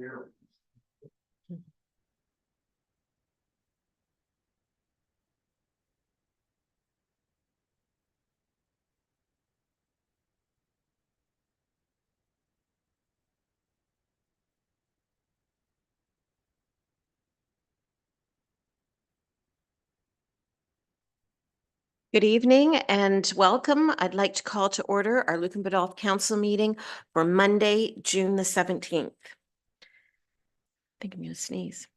Good evening and welcome. I'd like to call to order our Lucan Biddulph Council meeting for Monday, June the 17th. I think I'm going to sneeze.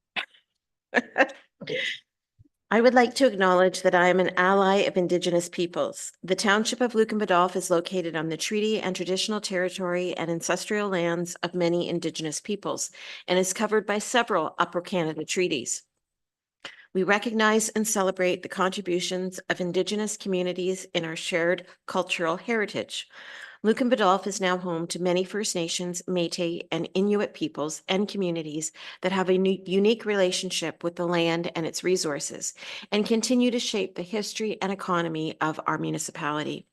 I would like to acknowledge that I am an ally of Indigenous peoples. The township of Lucan Biddulph is located on the treaty and traditional territory and ancestral lands of many Indigenous peoples and is covered by several Upper Canada treaties. We recognize and celebrate the contributions of Indigenous communities in our shared cultural heritage. Lucan Biddulph is now home to many First Nations, Métis, and Inuit peoples and communities that have a unique relationship with the land and its resources and continue to shape the history and economy of our municipality.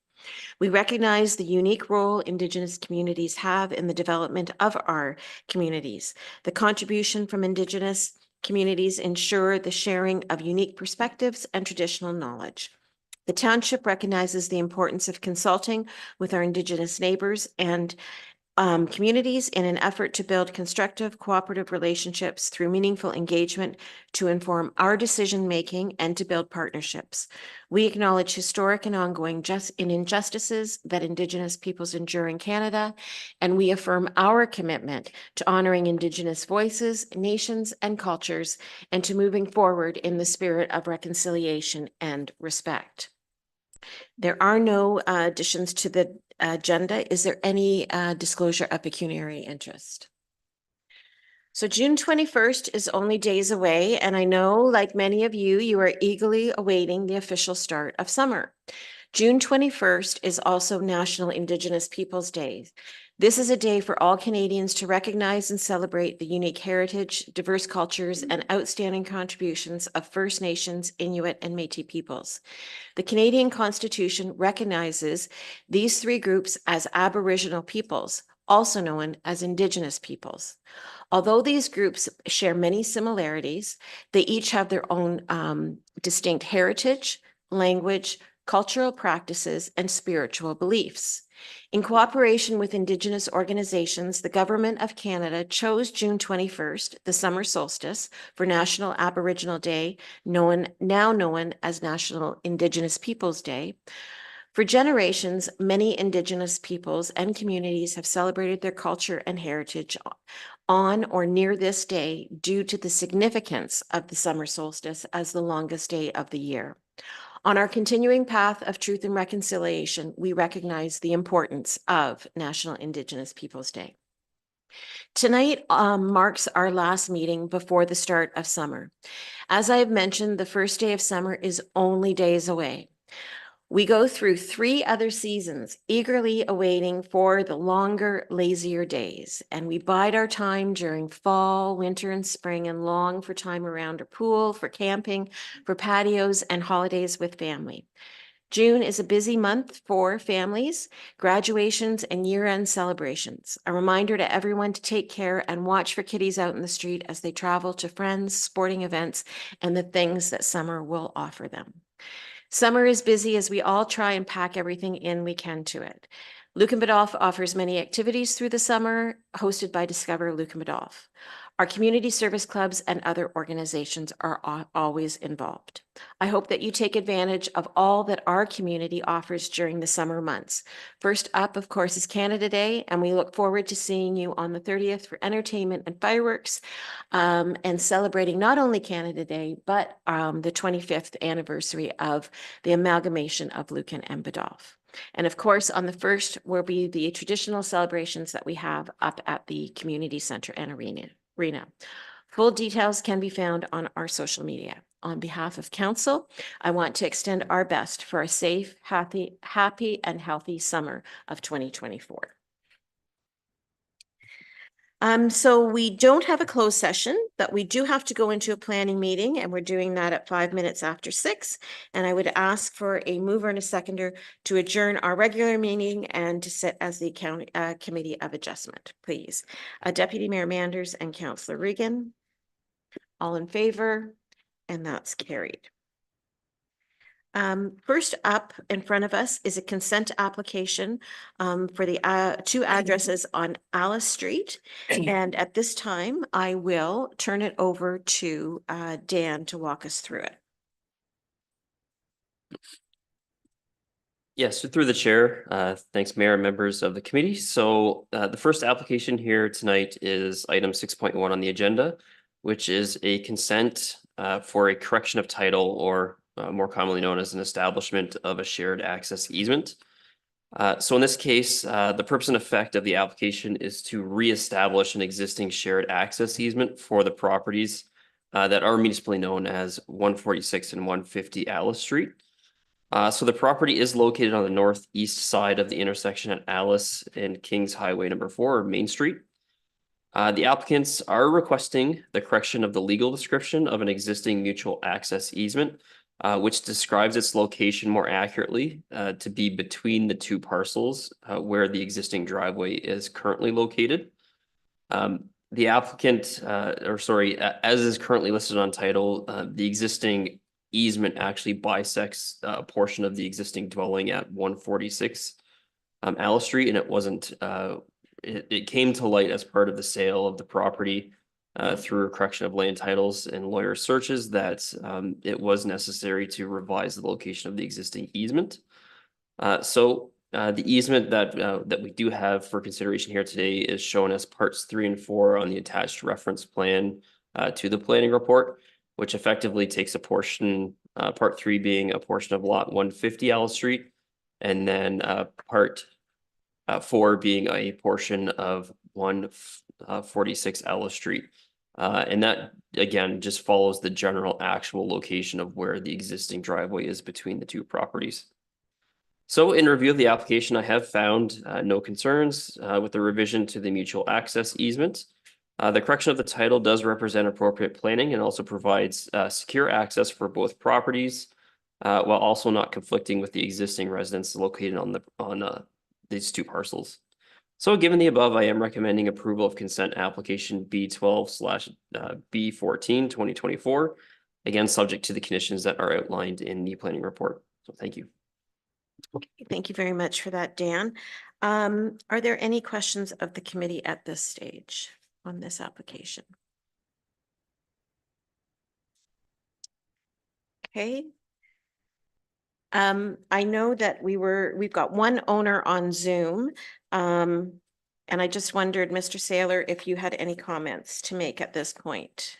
We recognize the unique role Indigenous communities have in the development of our communities. The contribution from Indigenous communities ensure the sharing of unique perspectives and traditional knowledge. The township recognizes the importance of consulting with our Indigenous neighbors and communities in an effort to build constructive, cooperative relationships through meaningful engagement to inform our decision-making and to build partnerships. We acknowledge historic and ongoing injustices that Indigenous peoples endure in Canada, and we affirm our commitment to honoring Indigenous voices, nations, and cultures, and to moving forward in the spirit of reconciliation and respect. There are no additions to the agenda. Is there any disclosure of pecuniary interest? So June 21st is only days away, and I know, like many of you, you are eagerly awaiting the official start of summer. June 21st is also National Indigenous Peoples Day. This is a day for all Canadians to recognize and celebrate the unique heritage, diverse cultures, and outstanding contributions of First Nations, Inuit, and Métis peoples. The Canadian Constitution recognizes these three groups as Aboriginal peoples, also known as Indigenous peoples. Although these groups share many similarities, they each have their own distinct heritage, language, cultural practices, and spiritual beliefs. In cooperation with Indigenous organizations, the Government of Canada chose June 21st, the summer solstice, for National Aboriginal Day, now known as National Indigenous Peoples Day. For generations, many Indigenous peoples and communities have celebrated their culture and heritage on or near this day due to the significance of the summer solstice as the longest day of the year. On our continuing path of truth and reconciliation, we recognize the importance of National Indigenous Peoples Day. Tonight marks our last meeting before the start of summer. As I have mentioned, the first day of summer is only days away. We go through 3 other seasons, eagerly awaiting for the longer, lazier days, and we bide our time during fall, winter, and spring, and long for time around our pool, for camping, for patios, and holidays with family. June is a busy month for families, graduations, and year-end celebrations. A reminder to everyone to take care and watch for kiddies out in the street as they travel to friends, sporting events, and the things that summer will offer them. Summer is busy as we all try and pack everything in we can to it. Lucan Biddulph offers many activities through the summer, hosted by Discover Lucan Biddulph. Our community service clubs and other organizations are always involved. I hope that you take advantage of all that our community offers during the summer months. First up, of course, is Canada Day, and we look forward to seeing you on the 30th for entertainment and fireworks, and celebrating not only Canada Day, but the 25th anniversary of the amalgamation of Lucan and Biddulph. And of course, on the 1st will be the traditional celebrations that we have up at the community center and arena. Full details can be found on our social media. On behalf of Council, I want to extend our best for a safe, happy, and healthy summer of 2024. So we don't have a closed session, but we do have to go into a planning meeting, and we're doing that at 5 minutes after 6. And I would ask for a mover and a seconder to adjourn our regular meeting and to sit as the committee of adjustment, please. Deputy Mayor Manders and Councillor Regan, all in favor, and that's carried. First up in front of us is a consent application for the 2 addresses on Alice Street. And at this time, I will turn it over to Dan to walk us through it. Yes, so through the chair, thanks Mayor and members of the committee. So the first application here tonight is item 6.1 on the agenda, which is a consent for a correction of title, or more commonly known as an establishment of a shared access easement. So in this case, the purpose and effect of the application is to reestablish an existing shared access easement for the properties that are municipally known as 146 and 150 Alice Street. So the property is located on the northeast side of the intersection at Alice and Kings Highway number 4, or Main Street. The applicants are requesting the correction of the legal description of an existing mutual access easement, which describes its location more accurately to be between the 2 parcels where the existing driveway is currently located. The applicant, as is currently listed on title, the existing easement actually bisects a portion of the existing dwelling at 146 Alice Street, and it wasn't. It came to light as part of the sale of the property through a correction of land titles and lawyer searches that it was necessary to revise the location of the existing easement. So the easement that we do have for consideration here today is shown as parts 3 and 4 on the attached reference plan to the planning report, which effectively takes a portion, part 3 being a portion of lot 150 Alice Street, and then part 4 being a portion of 146 Alice Street. And that, again, just follows the general actual location of where the existing driveway is between the 2 properties. So in review of the application, I have found no concerns with the revision to the mutual access easement. The correction of the title does represent appropriate planning and also provides secure access for both properties, while also not conflicting with the existing residents located on these 2 parcels. So given the above, I am recommending approval of consent application B12/B14 2024, again, subject to the conditions that are outlined in the planning report. So thank you. Okay, thank you very much for that, Dan. Are there any questions of the committee at this stage on this application? Okay. I know that we've got one owner on Zoom. And I just wondered, Mr. Saylor, if you had any comments to make at this point.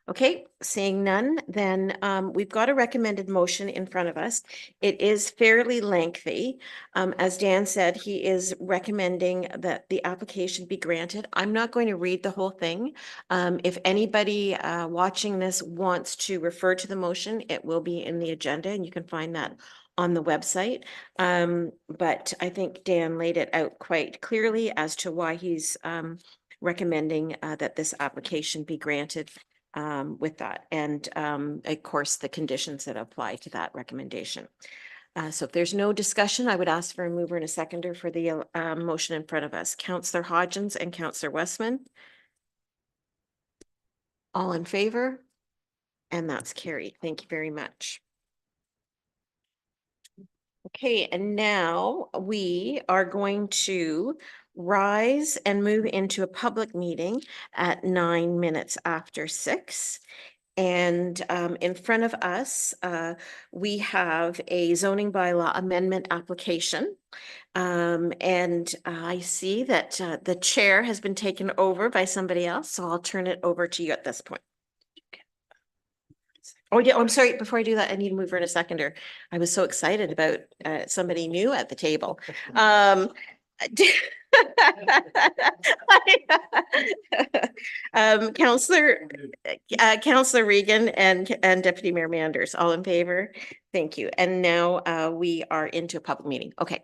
Okay, seeing none, then we've got a recommended motion in front of us. It is fairly lengthy. As Dan said, he is recommending that the application be granted. I'm not going to read the whole thing. If anybody watching this wants to refer to the motion, it will be in the agenda, and you can find that on the website. But I think Dan laid it out quite clearly as to why he's recommending that this application be granted with that, and of course the conditions that apply to that recommendation. So if there's no discussion, I would ask for a mover and a seconder for the motion in front of us. Councillor Hodgins and Councillor Westman. All in favor? And that's carried. Thank you very much. Okay, and now we are going to rise and move into a public meeting at 9 minutes after 6. And in front of us, we have a zoning bylaw amendment application. And I see that the chair has been taken over by somebody else, so I'll turn it over to you at this point. Oh, yeah, I'm sorry. Before I do that, I need a mover and a seconder. I was so excited about somebody new at the table. Councillor Regan and Deputy Mayor Manders, all in favor? Thank you. And now we are into a public meeting. Okay.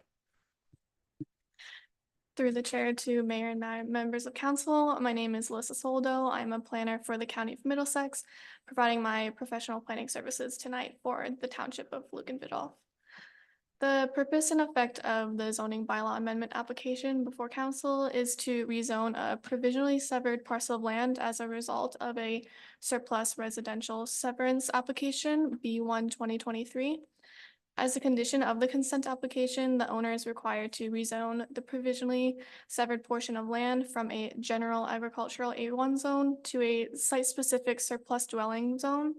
Through the chair to mayor and members of council, my name is Alyssa Soldo. I'm a planner for the County of Middlesex, providing my professional planning services tonight for the Township of Lucan Biddulph. The purpose and effect of the zoning bylaw amendment application before council is to rezone a provisionally severed parcel of land as a result of a surplus residential severance application B1 2023. As a condition of the consent application, the owner is required to rezone the provisionally severed portion of land from a general agricultural A1 zone to a site-specific surplus dwelling zone,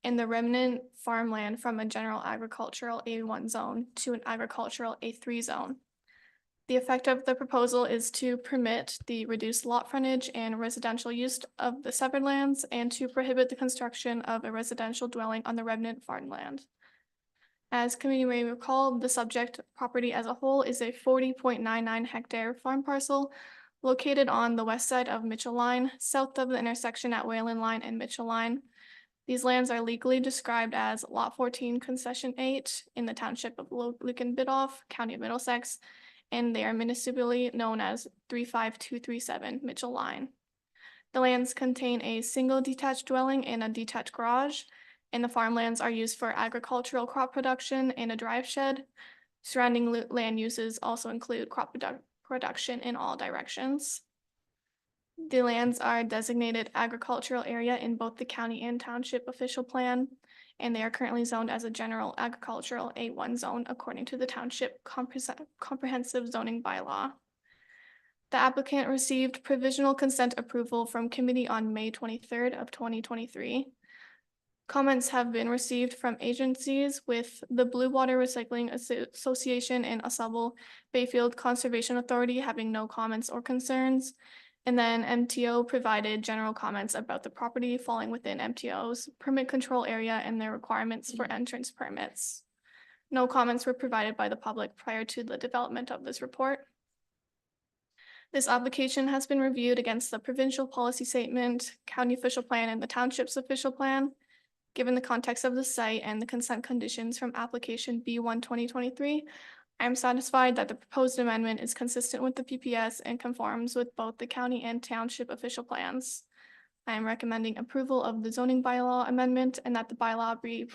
and the remnant farmland from a general agricultural A1 zone to an agricultural A3 zone. The effect of the proposal is to permit the reduced lot frontage and residential use of the severed lands and to prohibit the construction of a residential dwelling on the remnant farmland. As committee may recall, the subject property as a whole is a 40.99 hectare farm parcel located on the west side of Mitchell Line, south of the intersection at Wayland Line and Mitchell Line. These lands are legally described as Lot 14 Concession 8 in the Township of Lucan Biddulph, County of Middlesex, and they are municipally known as 35237 Mitchell Line. The lands contain a single detached dwelling and a detached garage, and the farmlands are used for agricultural crop production and a drive shed. Surrounding land uses also include crop production in all directions. The lands are designated agricultural area in both the county and township official plan, and they are currently zoned as a general agricultural A1 zone according to the township comprehensive zoning bylaw. The applicant received provisional consent approval from committee on May 23rd of 2023. Comments have been received from agencies with the Blue Water Recycling Association and AuSable Bayfield Conservation Authority having no comments or concerns. And then MTO provided general comments about the property falling within MTO's permit control area and their requirements for entrance permits. No comments were provided by the public prior to the development of this report. This application has been reviewed against the provincial policy statement, county official plan, and the township's official plan. Given the context of the site and the consent conditions from application B1 2023, I am satisfied that the proposed amendment is consistent with the PPS and conforms with both the county and township official plans. I am recommending approval of the zoning bylaw amendment and that the bylaw be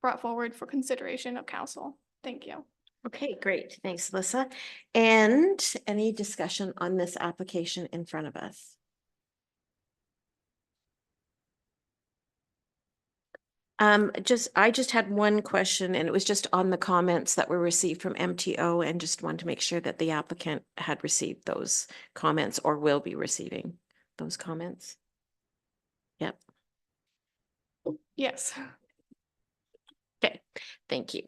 brought forward for consideration of council. Thank you. Okay, great. Thanks, Alyssa. And any discussion on this application in front of us? I just had one question, and it was just on the comments that were received from MTO, and just wanted to make sure that the applicant had received those comments or will be receiving those comments. Yep. Yes. Okay, thank you.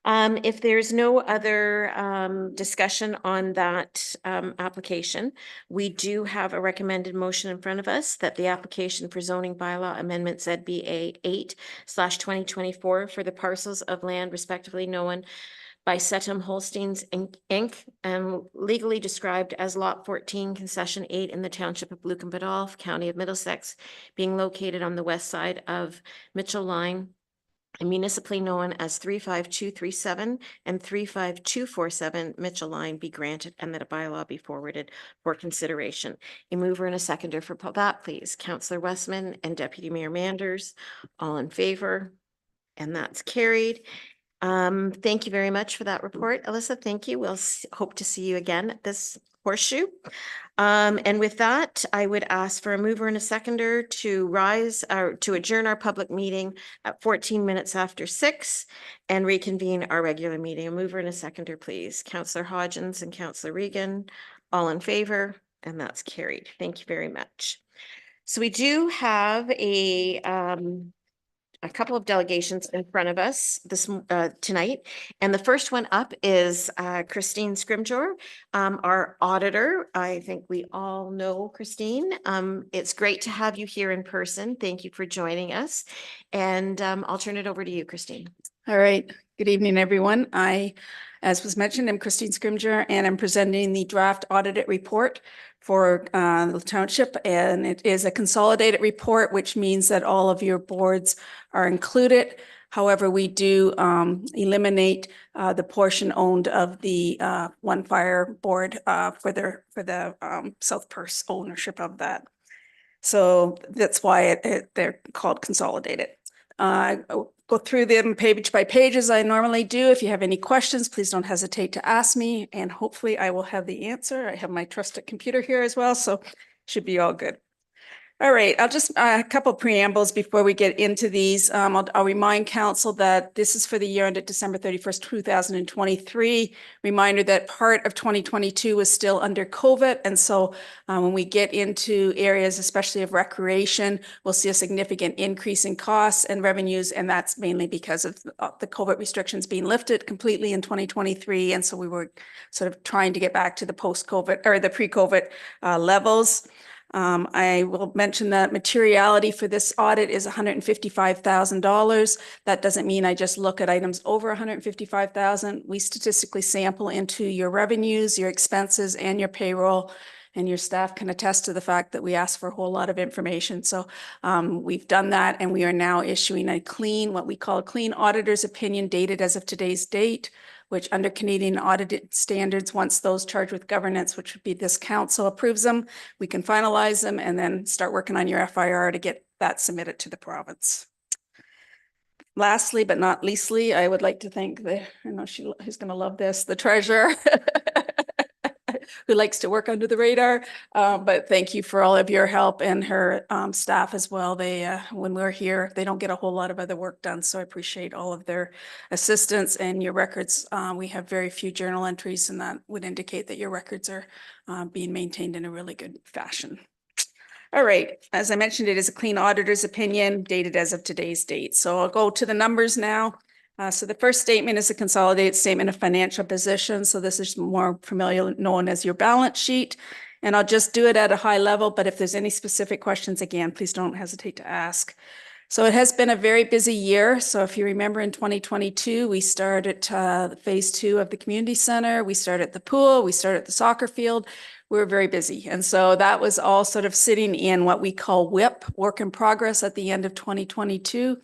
If there's no other discussion on that application, we do have a recommended motion in front of us that the application for zoning bylaw amendment ZBA 8/2024 for the parcels of land respectively known by Setum Holsteins Inc. and legally described as Lot 14 Concession 8 in the Township of Lucan Biddulph, County of Middlesex, being located on the west side of Mitchell Line, and municipally known as 35237 and 35247 Mitchell Line be granted and that a bylaw be forwarded for consideration. A mover and a seconder for that, please. Councillor Westman and Deputy Mayor Manders, all in favor, and that's carried. Thank you very much for that report, Alyssa. Thank you. We'll hope to see you again at this horseshoe. And with that, I would ask for a mover and a seconder to rise or to adjourn our public meeting at 14 minutes after 6 and reconvene our regular meeting. A mover and a seconder, please. Councillor Hodgins and Councillor Regan, all in favor, and that's carried. Thank you very much. So we do have a couple of delegations in front of us this tonight. And the first one up is Christine Scrimgeour, our auditor. I think we all know Christine. It's great to have you here in person. Thank you for joining us. And I'll turn it over to you, Christine. All right. Good evening, everyone. As was mentioned, I'm Christine Scrimgeour, and I'm presenting the draft audited report for the township, and it is a consolidated report, which means that all of your boards are included. However, we do eliminate the portion owned of the One Fire Board for the South Perth ownership of that. So that's why they're called consolidated. I'll go through them page by page as I normally do. If you have any questions, please don't hesitate to ask me, and hopefully I will have the answer. I have my trusted computer here as well, so should be all good. All right, I'll just, a couple preambles before we get into these. I'll remind council that this is for the year ended December 31st, 2023. Reminder that part of 2022 was still under COVID. And so when we get into areas, especially of recreation, we'll see a significant increase in costs and revenues. And that's mainly because of the COVID restrictions being lifted completely in 2023. And so we were sort of trying to get back to the post-COVID or the pre-COVID levels. I will mention that materiality for this audit is $155,000. That doesn't mean I just look at items over 155,000. We statistically sample into your revenues, your expenses, and your payroll. And your staff can attest to the fact that we ask for a whole lot of information. So we've done that, and we are now issuing a clean, what we call a clean auditor's opinion dated as of today's date, which under Canadian audited standards, once those charged with governance, which would be this council, approves them, we can finalize them and then start working on your FIR to get that submitted to the province. Lastly, but not leastly, I would like to thank I know who's going to love this, the treasurer, who likes to work under the radar. But thank you for all of your help, and her staff as well. They, when we're here, they don't get a whole lot of other work done. So I appreciate all of their assistance and your records. We have very few journal entries, and that would indicate that your records are being maintained in a really good fashion. All right, as I mentioned, it is a clean auditor's opinion dated as of today's date. So I'll go to the numbers now. So the first statement is a consolidated statement of financial position. So this is more familiar known as your balance sheet. And I'll just do it at a high level, but if there's any specific questions, again, please don't hesitate to ask. So it has been a very busy year. So if you remember in 2022, we started phase 2 of the community center. We started the pool, we started the soccer field. We were very busy. And so that was all sort of sitting in what we call WIP, work in progress, at the end of 2022.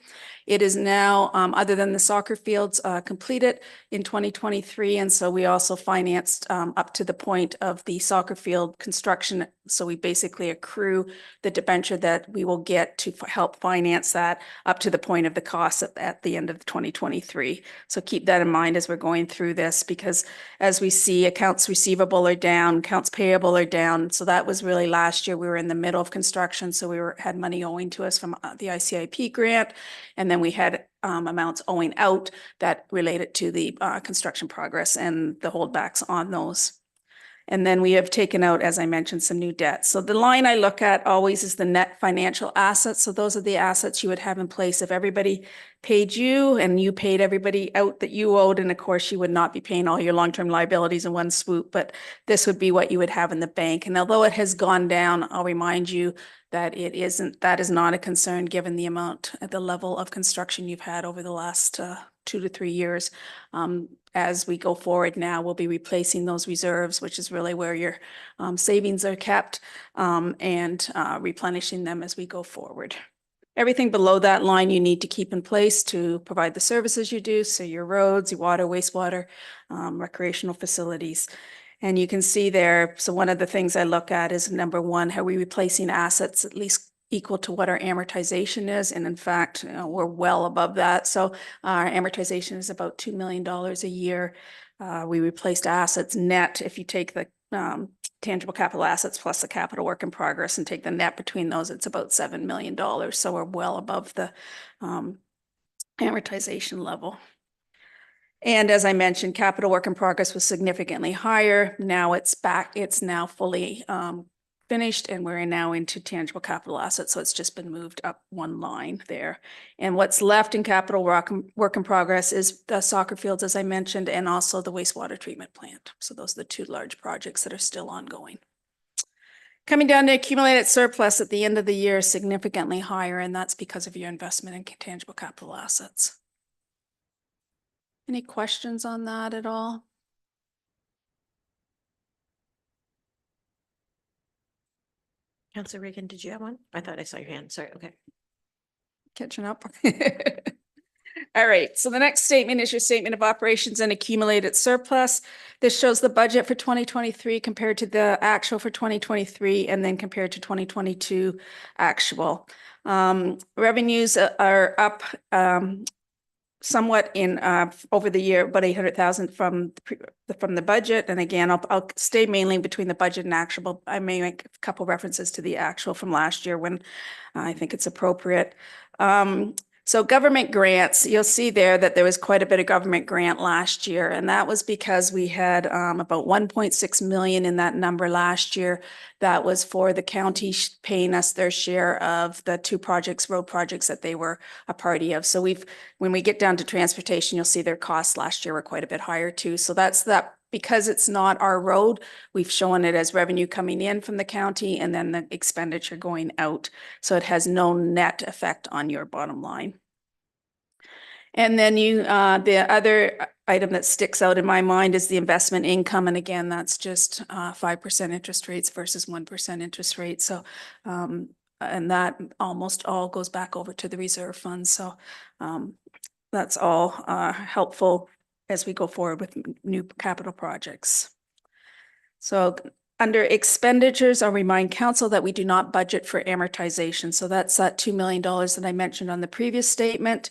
It is now, other than the soccer fields, completed in 2023. And so we also financed up to the point of the soccer field construction. So we basically accrue the debenture that we will get to help finance that up to the point of the cost at the end of 2023. So keep that in mind as we're going through this, because as we see, accounts receivable are down, accounts payable are down. So that was really last year. We were in the middle of construction. So we had money owing to us from the ICIP grant. And then we had amounts owing out that related to the construction progress and the holdbacks on those. And then we have taken out, as I mentioned, some new debt. So the line I look at always is the net financial assets. So those are the assets you would have in place if everybody paid you and you paid everybody out that you owed. And of course, you would not be paying all your long-term liabilities in one swoop, but this would be what you would have in the bank. And although it has gone down, I'll remind you that that is not a concern given the amount at the level of construction you've had over the last 2 to 3 years. As we go forward now, we'll be replacing those reserves, which is really where your savings are kept, and replenishing them as we go forward. Everything below that line you need to keep in place to provide the services you do. So your roads, your water, wastewater, recreational facilities. And you can see there, so one of the things I look at is number one, how are we replacing assets at least equal to what our amortization is? And in fact, we're well above that. So our amortization is about $2 million a year. We replaced assets net. If you take the tangible capital assets plus the capital work in progress and take the net between those, it's about $7 million. So we're well above the amortization level. And as I mentioned, capital work in progress was significantly higher. Now it's back, it's now fully finished, and we're now into tangible capital assets. So it's just been moved up one line there. And what's left in capital work in progress is the soccer fields, as I mentioned, and also the wastewater treatment plant. So those are the 2 large projects that are still ongoing. Coming down to accumulated surplus at the end of the year is significantly higher, and that's because of your investment in tangible capital assets. Any questions on that at all? Councilor Reagan, did you have one? I thought I saw your hand. Sorry. Okay. Catching up. All right, so the next statement is your statement of operations and accumulated surplus. This shows the budget for 2023 compared to the actual for 2023 and then compared to 2022 actual. Revenues are up somewhat in over the year, about 800,000 from the budget. And again, I'll stay mainly between the budget and actual. I may make a couple references to the actual from last year when I think it's appropriate. So government grants, you'll see there that there was quite a bit of government grant last year, and that was because we had about 1.6 million in that number last year. That was for the county paying us their share of the two projects, road projects that they were a party of. So when we get down to transportation, you'll see their costs last year were quite a bit higher too. So that's that. Because it's not our road, we've shown it as revenue coming in from the county and then the expenditure going out. So it has no net effect on your bottom line. And then the other item that sticks out in my mind is the investment income. And again, that's just 5% interest rates versus 1% interest rate. So, and that almost all goes back over to the reserve fund. So that's all helpful as we go forward with new capital projects. So under expenditures, I'll remind council that we do not budget for amortization. So that's that $2 million that I mentioned on the previous statement.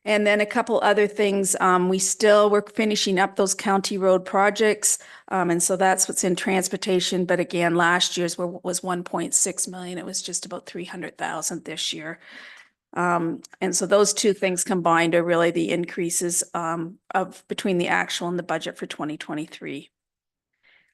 And then a couple other things, we're finishing up those county road projects. And so that's what's in transportation. But again, last year's was 1.6 million. It was just about 300,000 this year. And so those two things combined are really the increases of between the actual and the budget for 2023.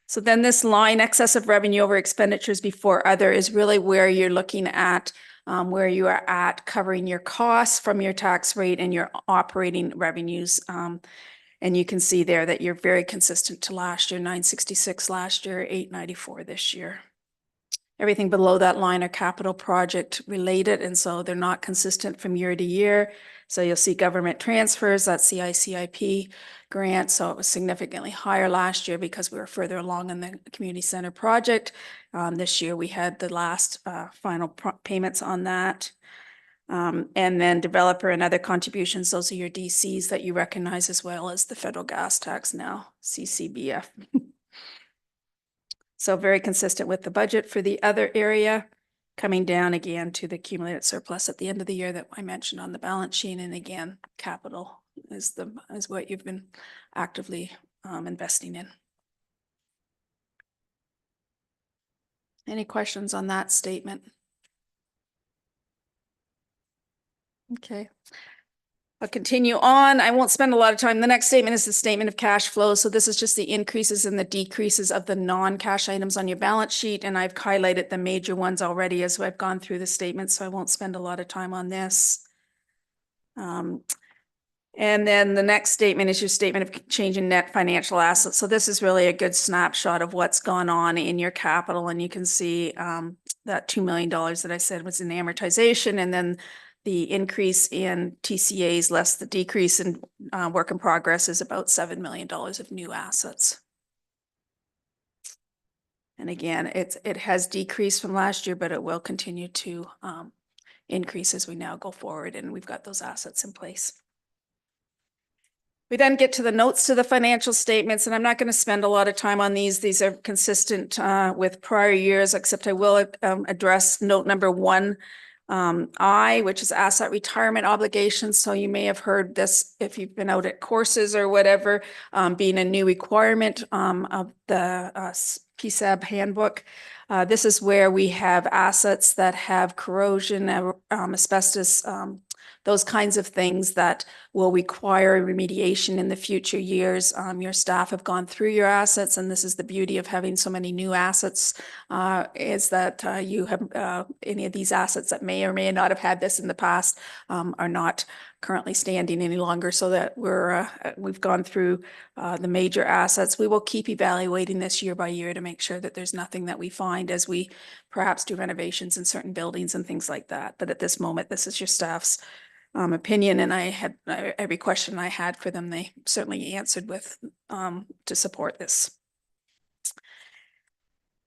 So then this line, excess of revenue over expenditures before other, is really where you're looking at where you are at covering your costs from your tax rate and your operating revenues. And you can see there that you're very consistent to last year, 966 last year, 894 this year. Everything below that line are capital project related, and so they're not consistent from year to year. So you'll see government transfers, that's CICIP grant. So it was significantly higher last year because we were further along in the community center project. This year we had the last final payments on that. And then developer and other contributions, those are your DCs that you recognize as well as the federal gas tax now, CCBF. So very consistent with the budget for the other area, coming down again to the accumulated surplus at the end of the year that I mentioned on the balance sheet. And again, capital is what you've been actively investing in. Any questions on that statement? Okay. I'll continue on. I won't spend a lot of time. The next statement is the statement of cash flow. So this is just the increases and the decreases of the non-cash items on your balance sheet. And I've highlighted the major ones already as I've gone through the statement, so I won't spend a lot of time on this. And then the next statement is your statement of change in net financial assets. So this is really a good snapshot of what's gone on in your capital. And you can see that $2 million that I said was in amortization, and then the increase in TCAs less the decrease in work in progress is about $7 million of new assets. And again, it has decreased from last year, but it will continue to increase as we now go forward, and we've got those assets in place. We then get to the notes to the financial statements, and I'm not going to spend a lot of time on these. These are consistent with prior years, except I will address note number 1. Which is asset retirement obligations. So you may have heard this if you've been out at courses or whatever, being a new requirement of the PSAB handbook. This is where we have assets that have corrosion, asbestos, those kinds of things that will require remediation in the future years. Your staff have gone through your assets, and this is the beauty of having so many new assets, is that you have any of these assets that may or may not have had this in the past are not currently standing any longer, so that we've gone through the major assets. We will keep evaluating this year by year to make sure that there's nothing that we find as we perhaps do renovations in certain buildings and things like that. But at this moment, this is your staff's opinion, and I had every question I had for them, they certainly answered with to support this.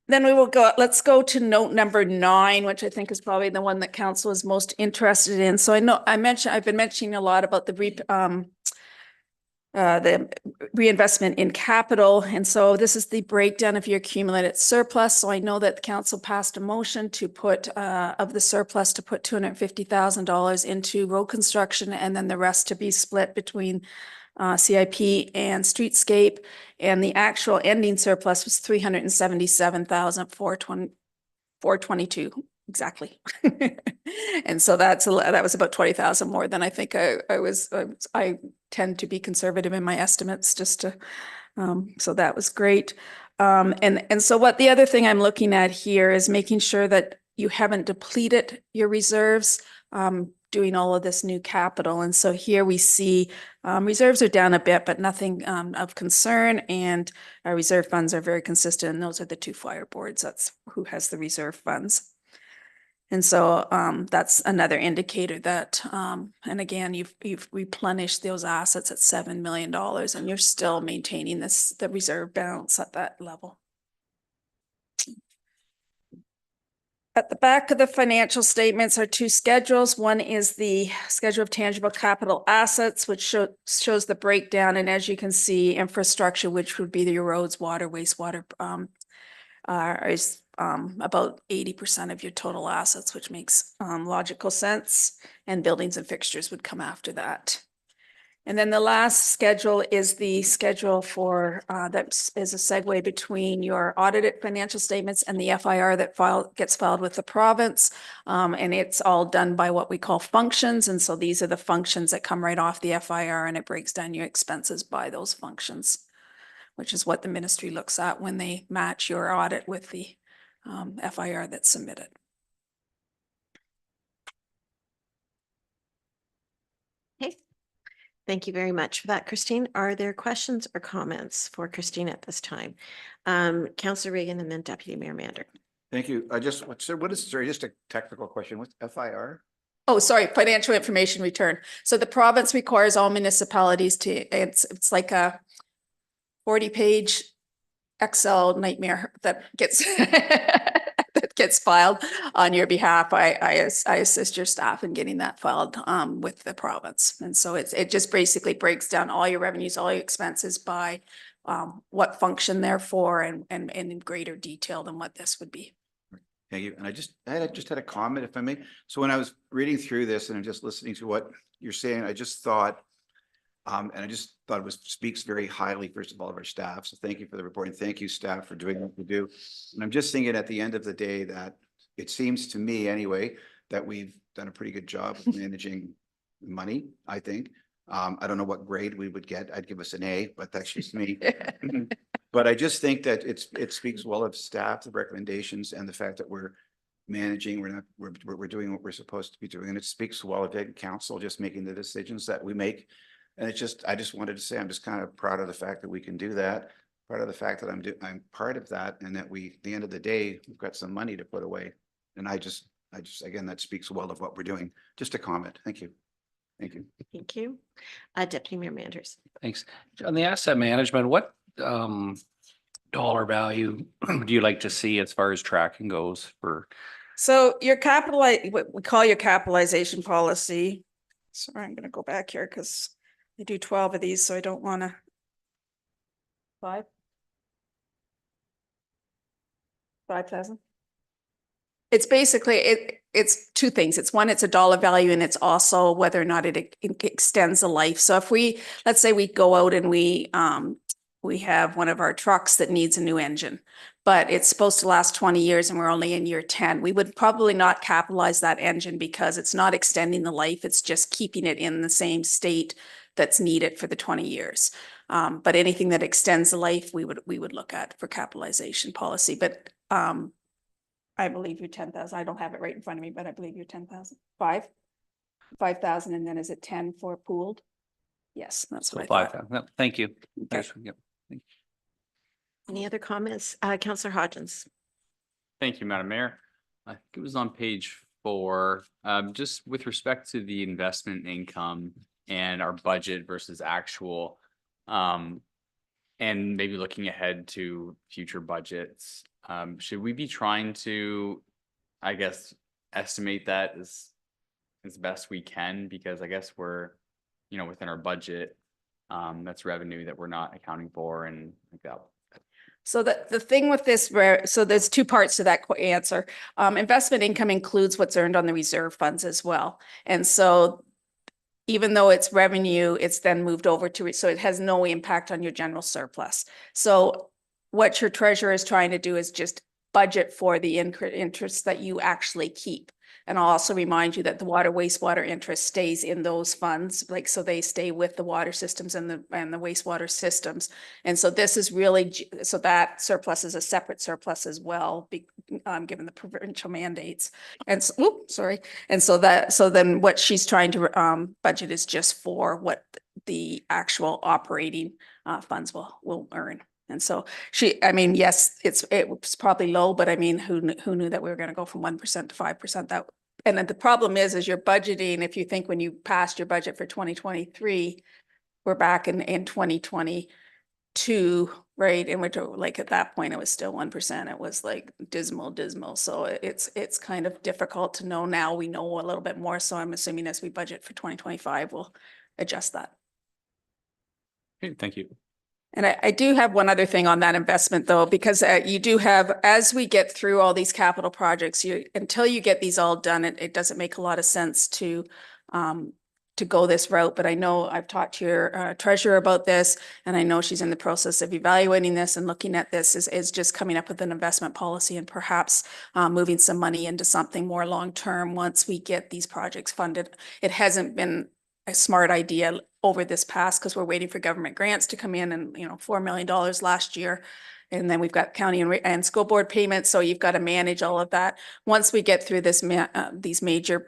Then we will go, let's go to note number 9, which I think is probably the one that council is most interested in. So I know I've been mentioning a lot about the reinvestment in capital. And so this is the breakdown of your accumulated surplus. So I know that the council passed a motion to put of the surplus to put $250,000 into road construction, and then the rest to be split between CIP and streetscape. And the actual ending surplus was $377,422 exactly. And so that was about 20,000 more than I think I tend to be conservative in my estimates just to, so that was great. And so what the other thing I'm looking at here is making sure that you haven't depleted your reserves, doing all of this new capital. And so here we see reserves are down a bit, but nothing of concern. And our reserve funds are very consistent. And those are the 2 fire boards. That's who has the reserve funds. And so that's another indicator that, and again, you've replenished those assets at $7 million, and you're still maintaining the reserve balance at that level. At the back of the financial statements are 2 schedules. One is the schedule of tangible capital assets, which shows the breakdown. And as you can see, infrastructure, which would be your roads, water, wastewater, is about 80% of your total assets, which makes logical sense. And buildings and fixtures would come after that. And then the last schedule is the schedule for that is a segue between your audited financial statements and the FIR that gets filed with the province. And it's all done by what we call functions. And so these are the functions that come right off the FIR, and it breaks down your expenses by those functions, which is what the ministry looks at when they match your audit with the FIR that's submitted. Okay. Thank you very much for that, Christine. Are there questions or comments for Christine at this time? Councillor Reagan and then Deputy Mayor Mander. Thank you. Sorry, just a technical question. What's FIR? Oh, sorry, financial information return. So the province requires all municipalities to, it's like a 40-page Excel nightmare that gets that gets filed on your behalf. I assist your staff in getting that filed with the province. And so it just basically breaks down all your revenues, all your expenses by what function they're for, and in greater detail than what this would be. Thank you. And I just had a comment, if I may. So when I was reading through this and I'm just listening to what you're saying, I just thought, it speaks very highly, first of all, of our staff. So thank you for the report, and thank you, staff, for doing what you do. And I'm just thinking at the end of the day that it seems to me anyway, that we've done a pretty good job of managing money, I think. I don't know what grade we would get. I'd give us an A, but that's just me. But I just think that it speaks well of staff, the recommendations, and the fact that we're managing, we're doing what we're supposed to be doing. And it speaks well of council just making the decisions that we make. And I just wanted to say, I'm just kind of proud of the fact that we can do that. Proud of the fact that I'm part of that, and that at the end of the day, we've got some money to put away. And I just, again, that speaks well of what we're doing. Just a comment. Thank you. Thank you. Thank you. Deputy Mayor Manders. Thanks. On the asset management, what dollar value do you like to see as far as tracking goes for? So your what we call your capitalization policy. Sorry, I'm going to go back here because I do 12 of these, so I don't want to. 5,000. It's basically, it's 2 things. It's one, it's a dollar value, and it's also whether or not it extends the life. So if let's say we go out and we have one of our trucks that needs a new engine, but it's supposed to last 20 years and we're only in year 10, we would probably not capitalize that engine because it's not extending the life. It's just keeping it in the same state that's needed for the 20 years. But anything that extends the life, we would look at for capitalization policy. But I believe you're 10,000. I don't have it right in front of me, but I believe you're 10,000. 5,000, and then is it 10 for pooled? Yes, that's what I thought. 5,000. Thank you. Okay. Any other comments? Councillor Hodgins. Thank you, Madam Mayor. I think it was on page 4, just with respect to the investment income and our budget versus actual, and maybe looking ahead to future budgets. Should we be trying to, I guess, estimate that as best we can? Because I guess we're, within our budget, that's revenue that we're not accounting for and like that. So the thing with this, so there's two parts to that answer. Investment income includes what's earned on the reserve funds as well. And so even though it's revenue, it's then moved over to, so it has no impact on your general surplus. So what your treasurer is trying to do is just budget for the interest that you actually keep. And I'll also remind you that the water wastewater interest stays in those funds, like, so they stay with the water systems and the wastewater systems. And so this is really, so that surplus is a separate surplus as well, given the provincial mandates. And so, sorry. And so then what she's trying to budget is just for what the actual operating funds will earn. And so I mean, yes, it was probably low, but I mean, who knew that we were going to go from 1% to 5%? And then the problem is you're budgeting, if you think when you passed your budget for 2023, we're back in 2022, right? And we're like, at that point, it was still 1%. It was like dismal. So it's kind of difficult to know now. We know a little bit more. So I'm assuming as we budget for 2025, we'll adjust that. Okay, thank you. And I do have one other thing on that investment though, because you do have, as we get through all these capital projects, until you get these all done, it doesn't make a lot of sense to go this route. But I know I've talked to your treasurer about this, and I know she's in the process of evaluating this and looking at this is just coming up with an investment policy and perhaps moving some money into something more long-term once we get these projects funded. It hasn't been a smart idea over this past because we're waiting for government grants to come in, and $4 million last year. And then we've got county and school board payments. So you've got to manage all of that. Once we get through this, these major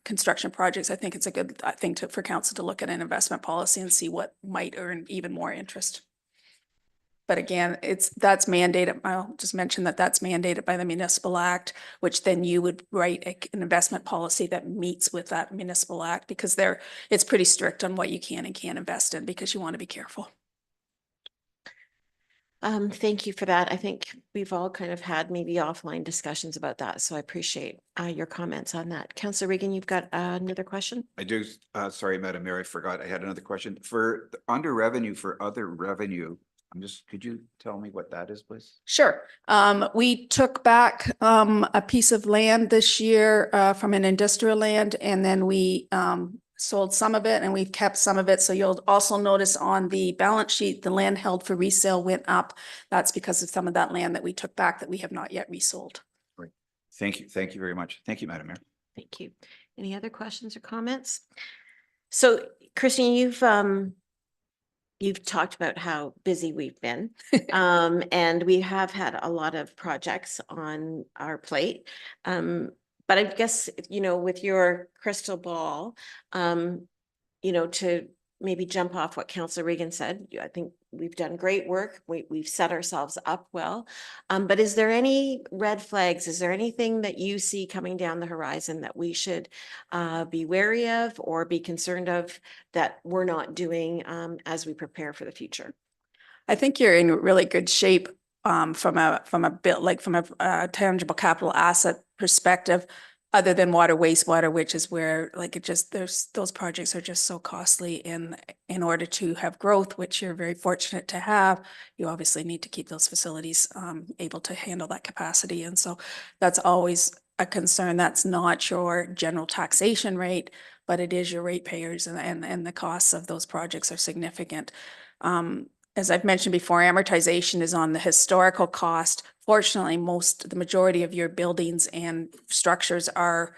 construction projects, I think it's a good thing for council to look at an investment policy and see what might earn even more interest. But again, that's mandated. I'll just mention that that's mandated by the municipal act, which then you would write an investment policy that meets with that municipal act, because it's pretty strict on what you can and can't invest in, because you want to be careful. Thank you for that. I think we've all kind of had maybe offline discussions about that. So I appreciate your comments on that. Councillor Regan, you've got another question? I do. Sorry, Madam Mayor, I forgot I had another question. For under revenue, for other revenue, could you tell me what that is, please? Sure. We took back a piece of land this year from an industrial land, and then we sold some of it and we've kept some of it. So you'll also notice on the balance sheet, the land held for resale went up. That's because of some of that land that we took back that we have not yet resold. Great. Thank you. Thank you very much. Thank you, Madam Mayor. Thank you. Any other questions or comments? So Christine, you've talked about how busy we've been, and we have had a lot of projects on our plate. But I guess, with your crystal ball, to maybe jump off what Councillor Regan said, I think we've done great work. We've set ourselves up well. But is there any red flags? Is there anything that you see coming down the horizon that we should be wary of or be concerned of that we're not doing as we prepare for the future? I think you're in really good shape from a tangible capital asset perspective, other than water wastewater, which is where those projects are just so costly. In order to have growth, which you're very fortunate to have, you obviously need to keep those facilities able to handle that capacity. And so that's always a concern. That's not your general taxation rate, but it is your ratepayers, and the costs of those projects are significant. As I've mentioned before, amortization is on the historical cost. Fortunately, the majority of your buildings and structures are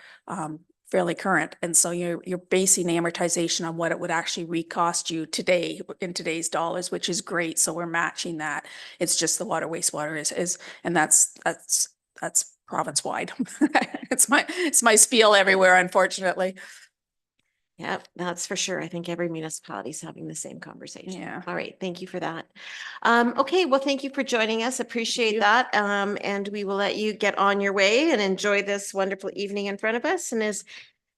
fairly current. And so you're basing amortization on what it would actually recost you today in today's dollars, which is great. So we're matching that. It's just the water wastewater is, and that's province wide. It's my spiel everywhere, unfortunately. Yeah, that's for sure. I think every municipality is having the same conversation. Yeah. All right. Thank you for that. Okay. Well, thank you for joining us. Appreciate that. And we will let you get on your way and enjoy this wonderful evening in front of us. And as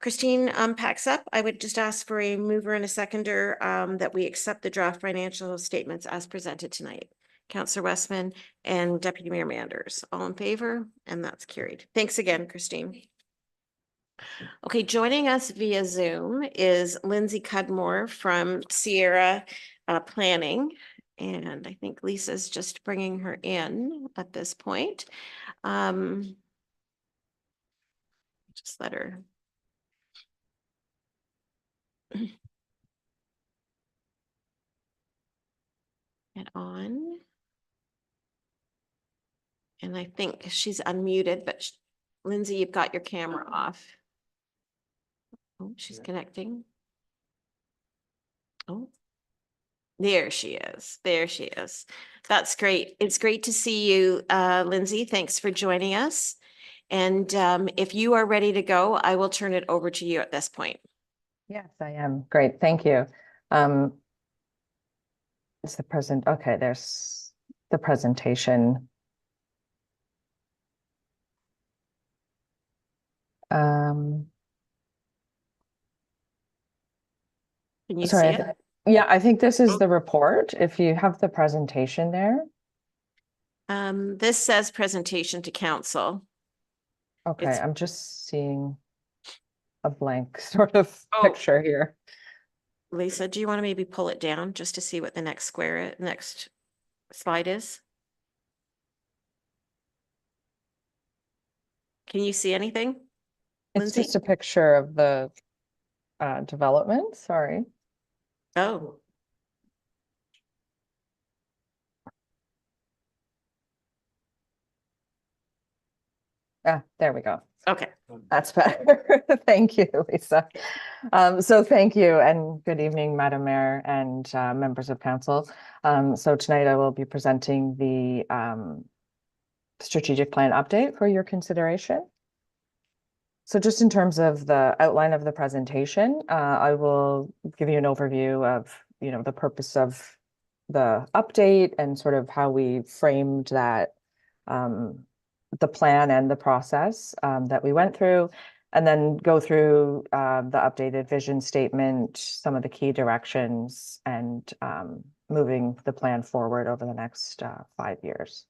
Christine packs up, I would just ask for a mover and a seconder that we accept the draft financial statements as presented tonight. Counselor Westman, and Deputy Mayor Manders. All in favor? And that's carried. Thanks again, Christine. Okay, joining us via Zoom is Lindsay Cudmore from Sierra Planning. And I think Lisa's just bringing her in at this point. Just let her. Get on. And I think she's unmuted, but Lindsay, you've got your camera off. Oh, she's connecting. Oh, there she is. There she is. That's great. It's great to see you, Lindsay. Thanks for joining us. And if you are ready to go, I will turn it over to you at this point. Yes, I am. Great, thank you. It's the present, okay, there's the presentation. Can you see Sorry, it? yeah, I think this is Oh. the report. If you have the presentation there. This says presentation to council. Okay, It's- I'm just seeing a blank sort of Oh. picture here. Lisa, do you want to maybe pull it down just to see what the next next slide is? Can you see anything? It's Lindsay? just a picture of the development, sorry. Oh, There we go. okay. That's better. Thank you, Lisa. So thank you and good evening, Madam Mayor and members of council. So tonight I will be presenting the strategic plan update for your consideration. So just in terms of the outline of the presentation, I will give you an overview of, the purpose of the update and sort of how we framed that the plan and the process that we went through, and then go through the updated vision statement, some of the key directions, and moving the plan forward over the next 5 years.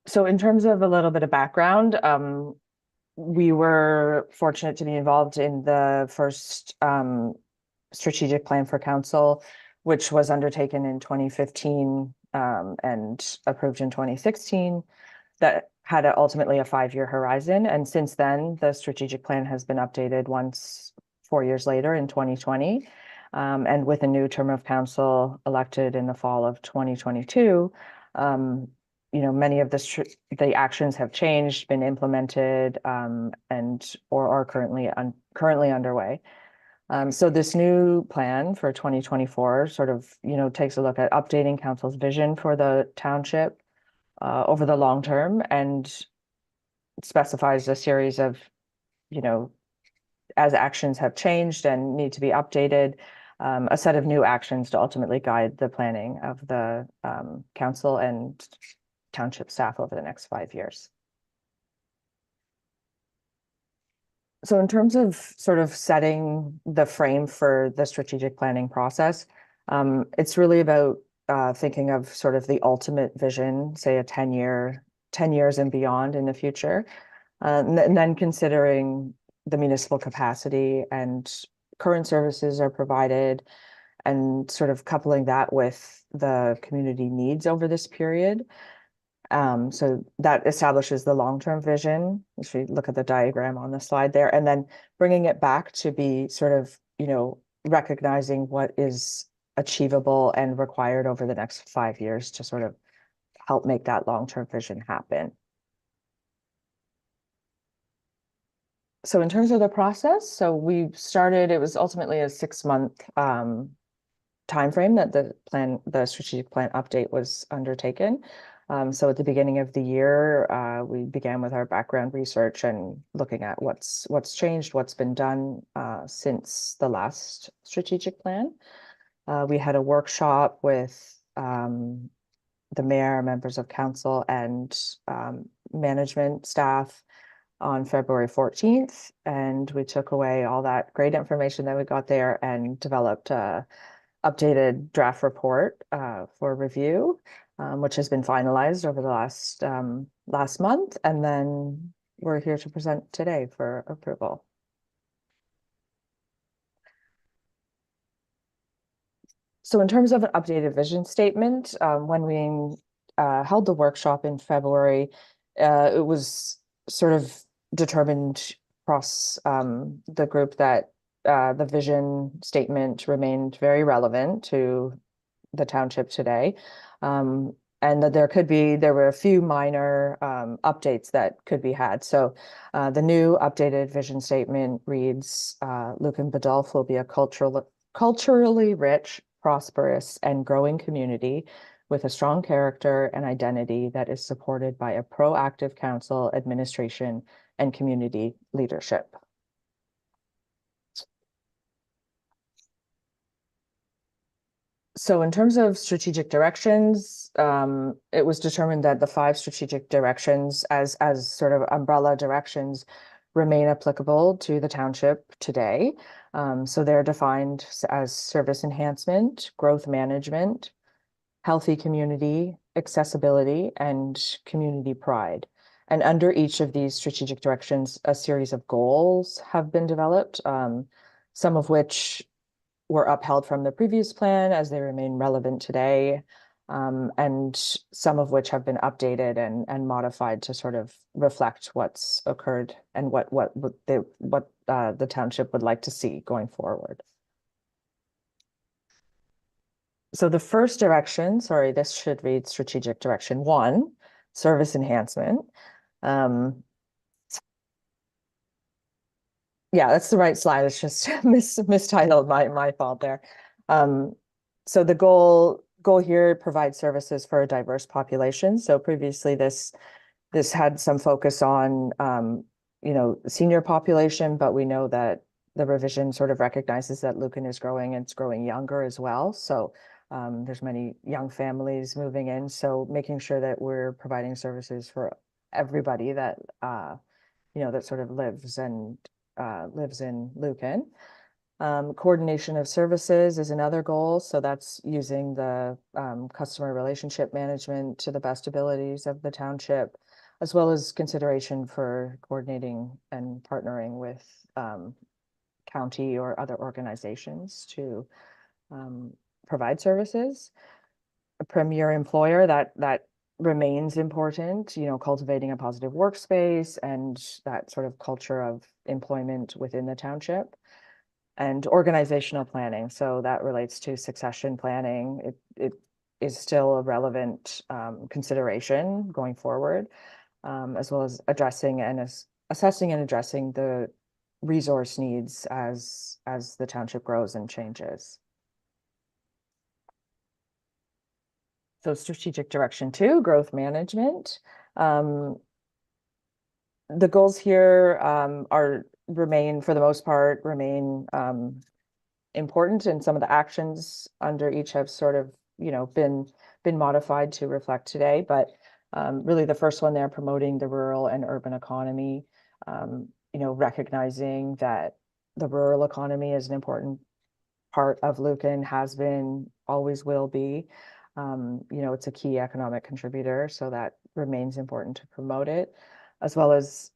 So in terms of a little bit of background, we were fortunate to be involved in the first strategic plan for council, which was undertaken in 2015 and approved in 2016. That had ultimately a 5-year horizon. And since then, the strategic plan has been updated once 4 years later in 2020. And with a new term of council elected in the fall of 2022, many of the actions have changed, been implemented, and or are currently underway. So this new plan for 2024 sort of, takes a look at updating council's vision for the township over the long term, and specifies a series of, as actions have changed and need to be updated, a set of new actions to ultimately guide the planning of the council and township staff over the next 5 years. So in terms of sort of setting the frame for the strategic planning process, it's really about thinking of sort of the ultimate vision, say a 10 years and beyond in the future, and then considering the municipal capacity and current services are provided, and sort of coupling that with the community needs over this period. So that establishes the long-term vision, if we look at the diagram on the slide there, and then bringing it back to be sort of, recognizing what is achievable and required over the next 5 years to sort of help make that long-term vision happen. So in terms of the process, so we started, it was ultimately a 6-month timeframe that the strategic plan update was undertaken. So at the beginning of the year, we began with our background research and looking at what's changed, what's been done since the last strategic plan. We had a workshop with the mayor, members of council, and management staff on February 14th, and we took away all that great information that we got there and developed a updated draft report for review, which has been finalized over the last month, and then we're here to present today for approval. So in terms of an updated vision statement, when we held the workshop in February, it was sort of determined across the group that the vision statement remained very relevant to the township today. And that there were a few minor updates that could be had. So the new updated vision statement reads, Lucan Biddulph will be a culturally rich, prosperous, and growing community with a strong character and identity that is supported by a proactive council, administration, and community leadership. So in terms of strategic directions, it was determined that the 5 strategic directions as sort of umbrella directions remain applicable to the township today. So they're defined as service enhancement, growth management, healthy community, accessibility, and community pride. And under each of these strategic directions, a series of goals have been developed, some of which were upheld from the previous plan as they remain relevant today, and some of which have been updated and modified to sort of reflect what's occurred and what the township would like to see going forward. So the first direction, sorry, this should read strategic direction 1, service enhancement. Yeah, that's the right slide. It's just mistitled, my fault there. So the goal here, provide services for a diverse population. So previously this had some focus on senior population, but we know that the revision sort of recognizes that Lucan is growing and it's growing younger as well. So there's many young families moving in. So making sure that we're providing services for everybody that that sort of lives in Lucan. Coordination of services is another goal. So that's using the customer relationship management to the best abilities of the township, as well as consideration for coordinating and partnering with county or other organizations to provide services. A premier employer, that remains important, cultivating a positive workspace and that sort of culture of employment within the township. And organizational planning, so that relates to succession planning. It is still a relevant consideration going forward, as well as assessing and addressing the resource needs as the township grows and changes. So strategic direction 2, growth management. The goals here remain, for the most part, important, and some of the actions under each have sort of, been modified to reflect today. But really the first one there, promoting the rural and urban economy, recognizing that the rural economy is an important part of Lucan, has been, always will be. It's a key economic contributor, so that remains important to promote it, as well as,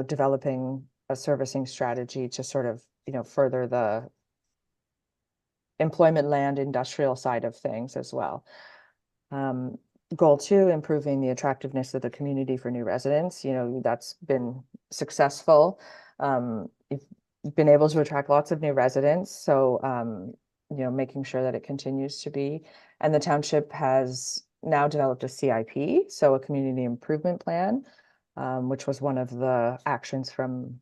developing a servicing strategy to sort of, further the employment land industrial side of things as well. Goal 2, improving the attractiveness of the community for new residents. That's been successful. You've been able to attract lots of new residents, so making sure that it continues to be. And the township has now developed a CIP, so a community improvement plan, which was one of the actions from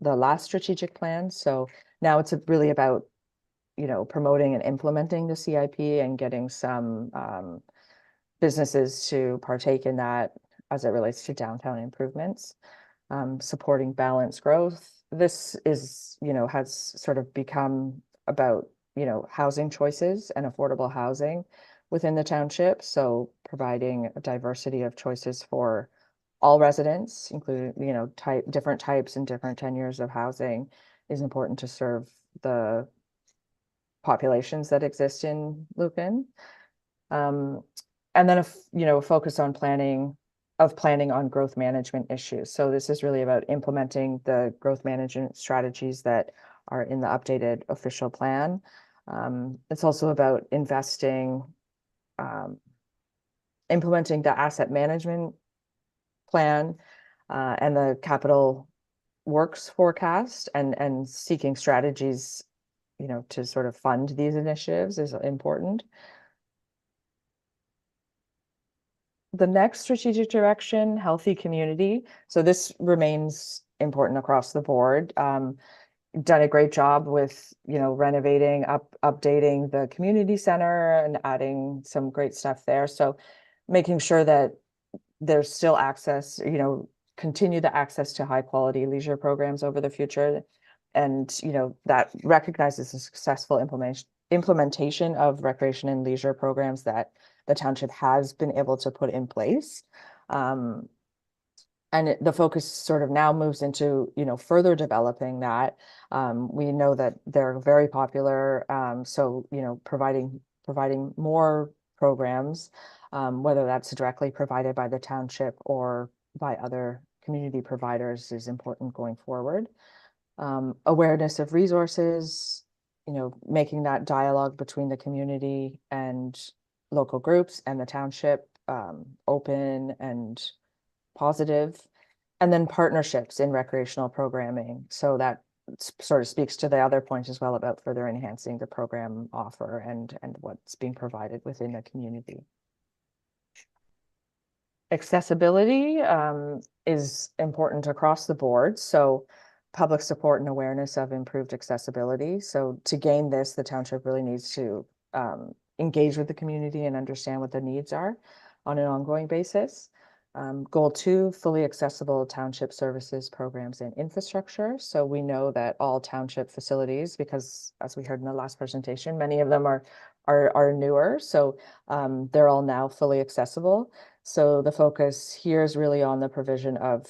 the last strategic plan. So now it's really about, promoting and implementing the CIP and getting some businesses to partake in that as it relates to downtown improvements. Supporting balanced growth. This is, has sort of become about, housing choices and affordable housing within the township. So providing a diversity of choices for all residents, including, different types and different tenures of housing, is important to serve the populations that exist in Lucan. And then focus on planning on growth management issues. So this is really about implementing the growth management strategies that are in the updated official plan. It's also about implementing the asset management plan and the capital works forecast and seeking strategies, to sort of fund these initiatives is important. The next strategic direction, healthy community. So this remains important across the board. Done a great job with, renovating, updating the community center and adding some great stuff there. So making sure that there's still access, continue the access to high quality leisure programs over the future. And, that recognizes the successful implementation of recreation and leisure programs that the township has been able to put in place. And the focus sort of now moves into, further developing that. We know that they're very popular. So, providing more programs, whether that's directly provided by the township or by other community providers is important going forward. Awareness of resources, making that dialogue between the community and local groups and the township open and positive. And then partnerships in recreational programming. So that sort of speaks to the other point as well about further enhancing the program offer and what's being provided within the community. Accessibility is important across the board. So public support and awareness of improved accessibility. So to gain this, the township really needs to engage with the community and understand what the needs are on an ongoing basis. Goal 2, fully accessible township services, programs, and infrastructure. So we know that all township facilities, because as we heard in the last presentation, many of them are newer. So they're all now fully accessible. So the focus here is really on the provision of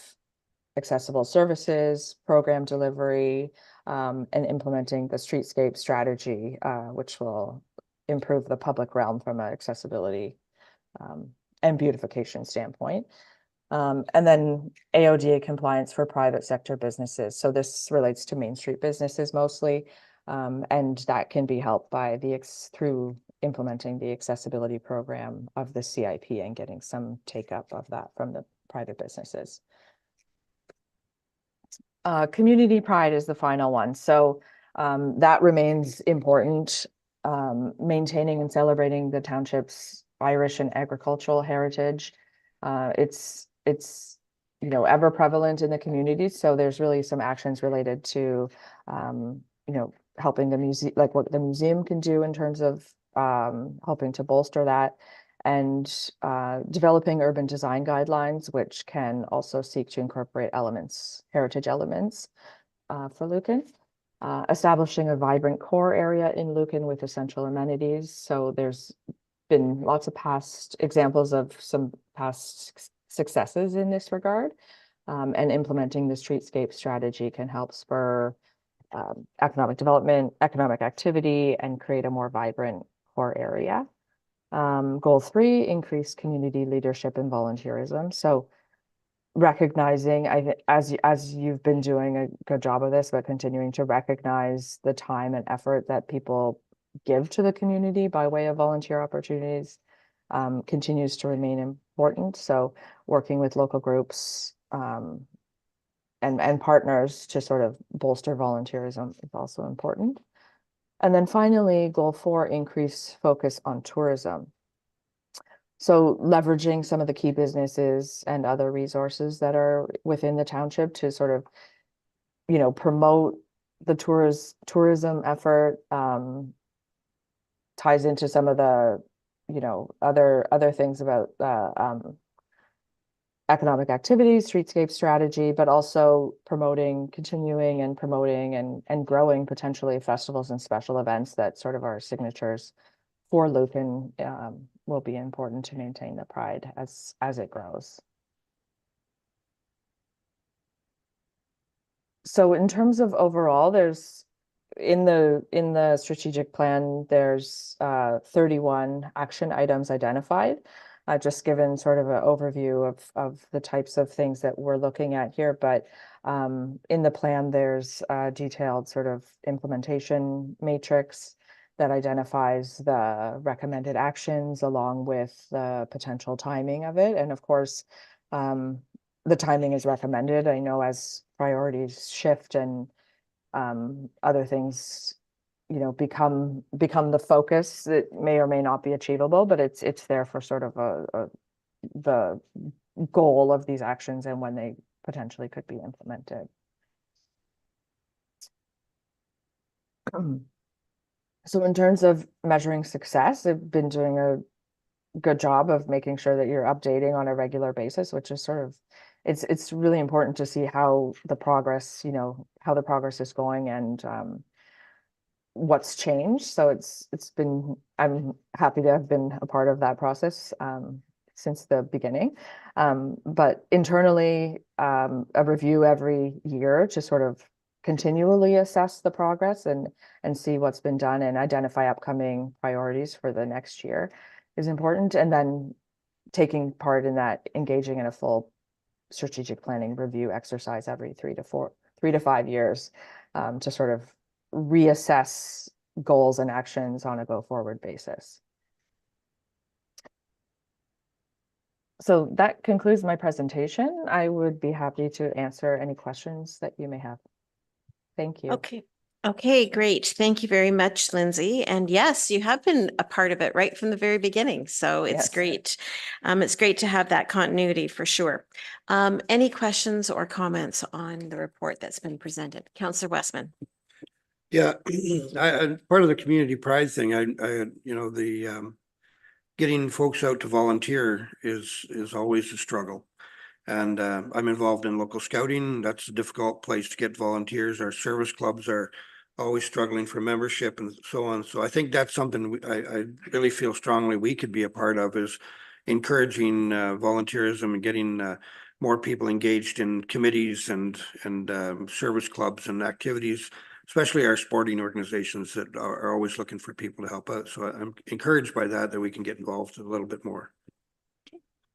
accessible services, program delivery, and implementing the streetscape strategy, which will improve the public realm from an accessibility and beautification standpoint. And then AODA compliance for private sector businesses. So this relates to Main Street businesses mostly, and that can be helped by through implementing the accessibility program of the CIP and getting some take up of that from the private businesses. Community pride is the final one. So that remains important, maintaining and celebrating the township's Irish and agricultural heritage. It's ever prevalent in the community. So there's really some actions related to, helping the museum, like what the museum can do in terms of helping to bolster that, and developing urban design guidelines, which can also seek to incorporate heritage elements for Lucan. Establishing a vibrant core area in Lucan with essential amenities. So there's been lots of past examples of some past successes in this regard, and implementing the streetscape strategy can help spur economic development, economic activity, and create a more vibrant core area. Goal 3, increase community leadership and volunteerism. So recognizing, as you've been doing a good job of this, but continuing to recognize the time and effort that people give to the community by way of volunteer opportunities continues to remain important. So working with local groups and partners to sort of bolster volunteerism is also important. And then finally, goal 4, increase focus on tourism. So leveraging some of the key businesses and other resources that are within the township to sort of, promote the tourism effort, ties into some of the, other things about economic activities, streetscape strategy, but also continuing and promoting and growing potentially festivals and special events that sort of are signatures for Lucan will be important to maintain the pride as it grows. So in terms of overall, there's in the strategic plan, there's 31 action items identified. Just given sort of an overview of the types of things that we're looking at here, but in the plan, there's a detailed sort of implementation matrix that identifies the recommended actions along with the potential timing of it. And of course, the timing is recommended. I know as priorities shift and other things, become the focus, that may or may not be achievable, but it's there for sort of the goal of these actions and when they potentially could be implemented. So in terms of measuring success, I've been doing a good job of making sure that you're updating on a regular basis, which is sort of, it's really important to see how the progress, how the progress is going and what's changed. So I'm happy to have been a part of that process since the beginning. But internally, a review every year to sort of continually assess the progress and see what's been done and identify upcoming priorities for the next year is important. And then taking part in that, engaging in a full strategic planning review exercise every 3 to 5 years to sort of reassess goals and actions on a go-forward basis. So that concludes my presentation. I would be happy to answer any questions that you may have. Thank you. Okay. Okay, great. Thank you very much, Lindsay. And yes, you have been a part of it right from the very beginning. So it's Yes. great. It's great to have that continuity for sure. Any questions or comments on the report that's been presented? Councillor Westman. Yeah, part of the community pride thing, getting folks out to volunteer is always a struggle. And I'm involved in local scouting. That's a difficult place to get volunteers. Our service clubs are always struggling for membership and so on. So I think that's something I really feel strongly we could be a part of, is encouraging volunteerism and getting more people engaged in committees and service clubs and activities, especially our sporting organizations that are always looking for people to help out. So I'm encouraged by that we can get involved a little bit more.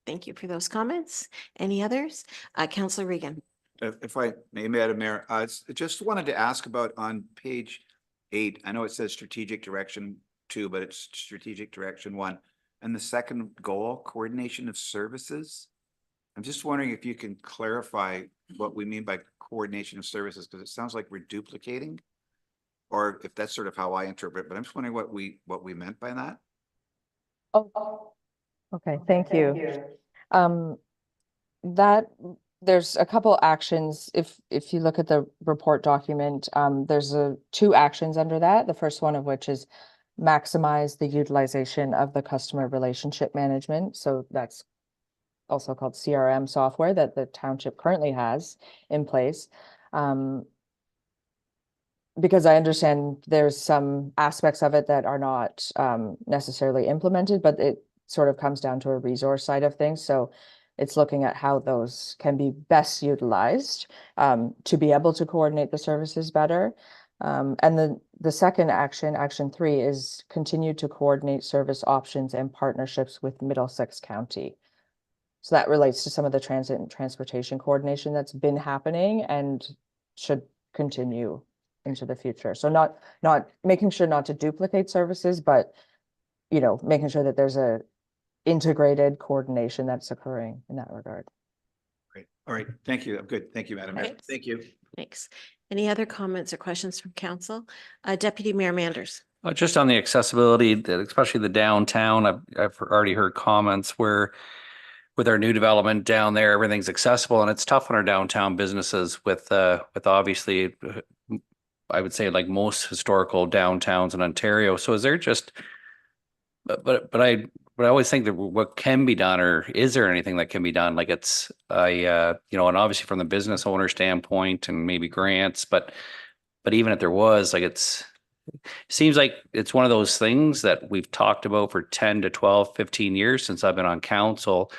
Thank you for those comments. Any others? Councillor Regan. If I may, Madam Mayor, I just wanted to ask about on page 8, I know it says strategic direction 2, but it's strategic direction 1. And the second goal, coordination of services. I'm just wondering if you can clarify what we mean by coordination of services, because it sounds like we're duplicating, or if that's sort of how I interpret it, but I'm just wondering what we meant by that. Oh, okay, thank you. That there's a couple actions. If you look at the report document, there's 2 actions under that. The first one of which is maximize the utilization of the customer relationship management. So that's also called CRM software that the township currently has in place. Because I understand there's some aspects of it that are not necessarily implemented, but it sort of comes down to a resource side of things. So it's looking at how those can be best utilized to be able to coordinate the services better. And the second action 3, is continue to coordinate service options and partnerships with Middlesex County. So that relates to some of the transit and transportation coordination that's been happening and should continue into the future. So not making sure not to duplicate services, but making sure that there's a integrated coordination that's occurring in that regard. Great. All right. Thank you. I'm good. Thank you, Madam Mayor. Thanks. Thank you. Thanks. Any other comments or questions from council? Deputy Mayor Manders. Just on the accessibility, especially the downtown, I've already heard comments where with our new development down there, everything's accessible, and it's tough on our downtown businesses with obviously, I would say, like most historical downtowns in Ontario. So is there just, but I always think that what can be done, or is there anything that can be done? Like and obviously from the business owner standpoint and maybe grants, but even if there was, like it seems like it's one of those things that we've talked about for 10 to 12, 15 years since I've been on council.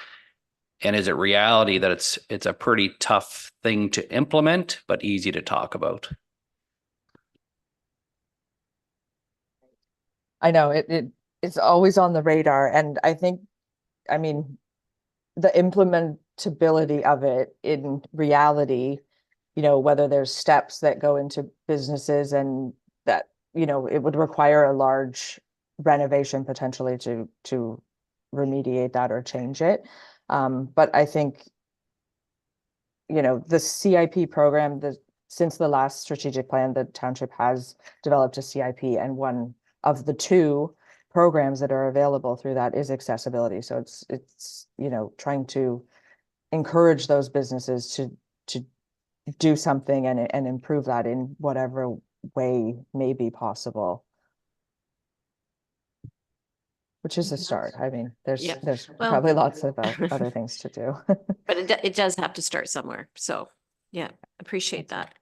And is it reality that it's a pretty tough thing to implement, but easy to talk about? I know it's always on the radar, and I think, I mean, the implementability of it in reality, whether there's steps that go into businesses and that, it would require a large renovation potentially to remediate that or change it. But I think, the CIP program, since the last strategic plan, the township has developed a CIP, and one of the two programs that are available through that is accessibility. So it's trying to encourage those businesses to do something and improve that in whatever way may be possible. Which is a start. I mean, Yeah. there's Well- probably lots of other things to do. But it does have to start somewhere. So, yeah, appreciate that.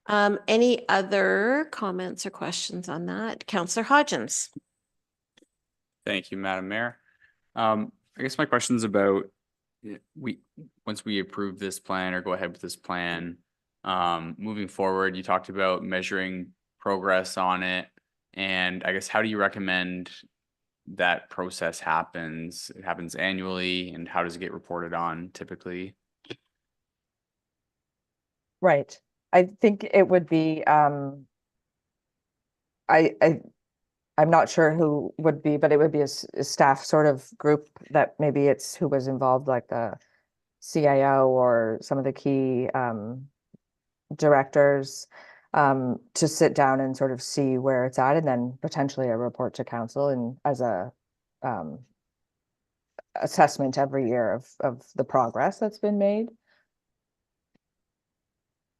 Any other comments or questions on that? Councillor Hodgins? Thank you, Madam Mayor. I guess my question's about, once we approve this plan or go ahead with this plan, moving forward, you talked about measuring progress on it. And I guess, how do you recommend that process happens? It happens annually, and how does it get reported on typically? Right. I think it would be, I'm not sure who would be, but it would be a staff sort of group that maybe it's who was involved, like the CIO or some of the key directors, to sit down and sort of see where it's at, and then potentially a report to council and as a assessment every year of the progress that's been made.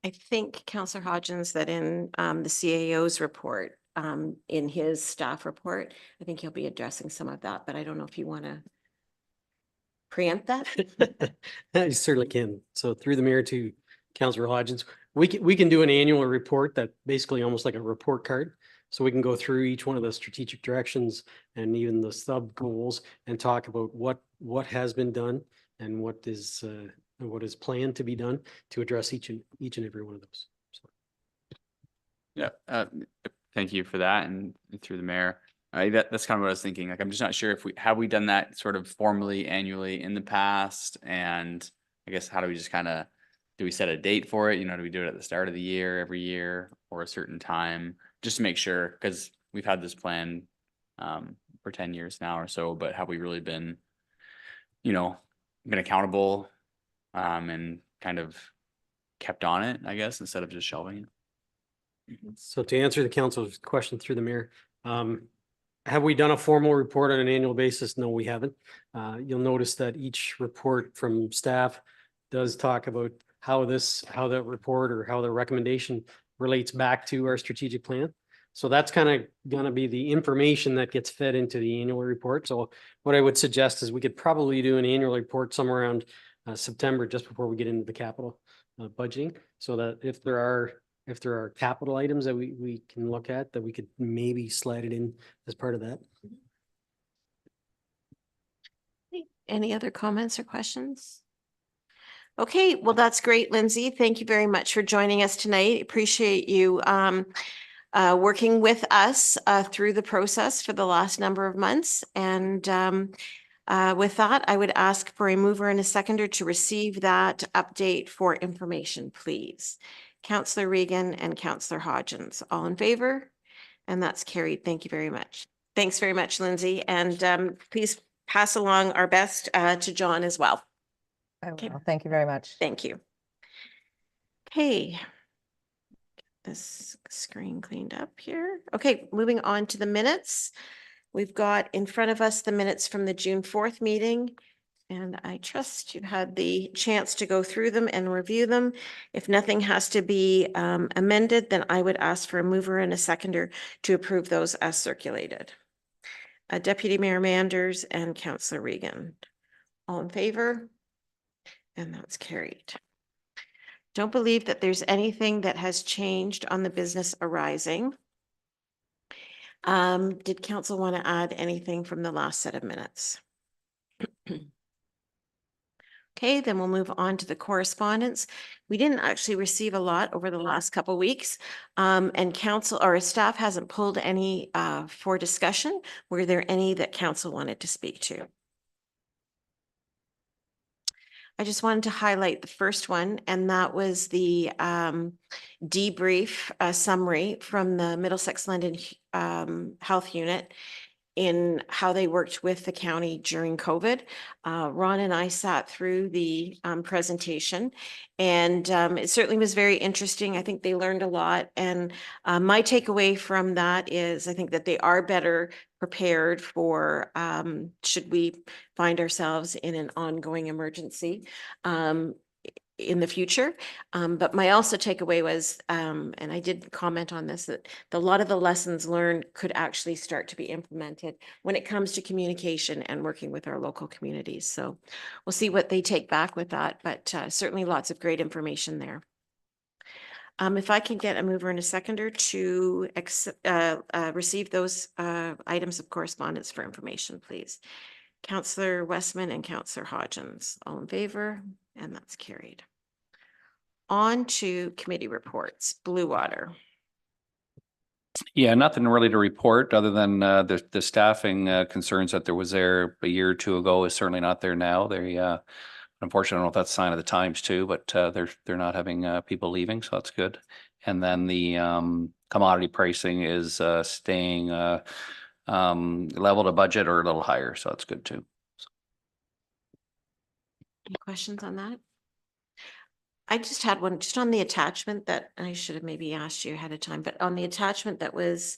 I think Councillor Hodgins, that in the CAO's report, in his staff report, I think he'll be addressing some of that, but I don't know if you want to preempt that. I certainly can. So through the mayor to Councillor Hodgins, we can do an annual report that basically almost like a report card. So we can go through each one of the strategic directions and even the sub goals and talk about what has been done and what is planned to be done to address each and every one of those. So. Yeah, thank you for that, and through the mayor. That's kind of what I was thinking. Like, I'm just not sure if we have done that sort of formally annually in the past, and I guess, how do we just kind of, do we set a date for it? Do we do it at the start of the year, every year, or a certain time, just to make sure, because we've had this plan for 10 years now or so, but have we really been accountable and kind of kept on it, I guess, instead of just shelving it? So to answer the council's question through the mayor, have we done a formal report on an annual basis? No, we haven't. You'll notice that each report from staff does talk about how that report or how the recommendation relates back to our strategic plan. So that's kind of going to be the information that gets fed into the annual report. So what I would suggest is we could probably do an annual report somewhere around September, just before we get into the capital budgeting, so that if there are capital items that we can look at, that we could maybe slide it in as part of that. Any other comments or questions? Okay, well, that's great, Lindsay. Thank you very much for joining us tonight. Appreciate you working with us through the process for the last number of months. And with that, I would ask for a mover and a seconder to receive that update for information, please. Councillor Regan and Councillor Hodgins, all in favor? And that's carried. Thank you very much. Thanks very much, Lindsay. And please pass along our best to John as well. I Okay. will. Thank you very much. Thank you. Okay. Get this screen cleaned up here. Okay, moving on to the minutes. We've got in front of us the minutes from the June 4th meeting, and I trust you've had the chance to go through them and review them. If nothing has to be amended, then I would ask for a mover and a seconder to approve those as circulated. Deputy Mayor Manders and Councillor Regan. All in favor? And that's carried. Don't believe that there's anything that has changed on the business arising. Did council want to add anything from the last set of minutes? Okay, then we'll move on to the correspondence. We didn't actually receive a lot over the last couple weeks. And council or staff hasn't pulled any for discussion. Were there any that council wanted to speak to? I just wanted to highlight the first one, and that was the debrief summary from the Middlesex London Health Unit in how they worked with the county during COVID. Ron and I sat through the presentation, and it certainly was very interesting. I think they learned a lot. And my takeaway from that is I think that they are better prepared for should we find ourselves in an ongoing emergency in the future. But my also takeaway was, and I did comment on this, that a lot of the lessons learned could actually start to be implemented when it comes to communication and working with our local communities. So we'll see what they take back with that, but certainly lots of great information there. If I can get a mover and a seconder to receive those items of correspondence for information, please. Councillor Westman and Councillor Hodgins, all in favor, and that's carried. On to committee reports, Blue Water. Yeah, nothing really to report other than the staffing concerns that there was there a year or two ago is certainly not there now. They unfortunately, I don't know if that's a sign of the times too, but they're not having people leaving, so that's good. And then the commodity pricing is staying level to budget or a little higher, so that's good too. Any questions on that? I just had one just on the attachment that I should have maybe asked you ahead of time, but on the attachment that was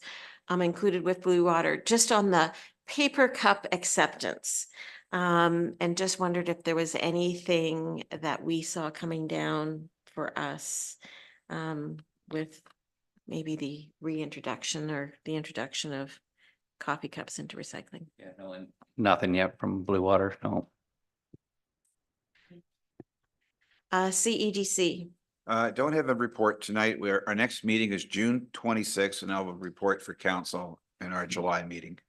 included with Blue Water, just on the paper cup acceptance. And just wondered if there was anything that we saw coming down for us with maybe the reintroduction or the introduction of coffee cups into recycling. Yeah, nothing yet from Blue Water, no. CEDC. Don't have a report tonight. Our next meeting is June 26th, and I'll have a report for council in our July meeting.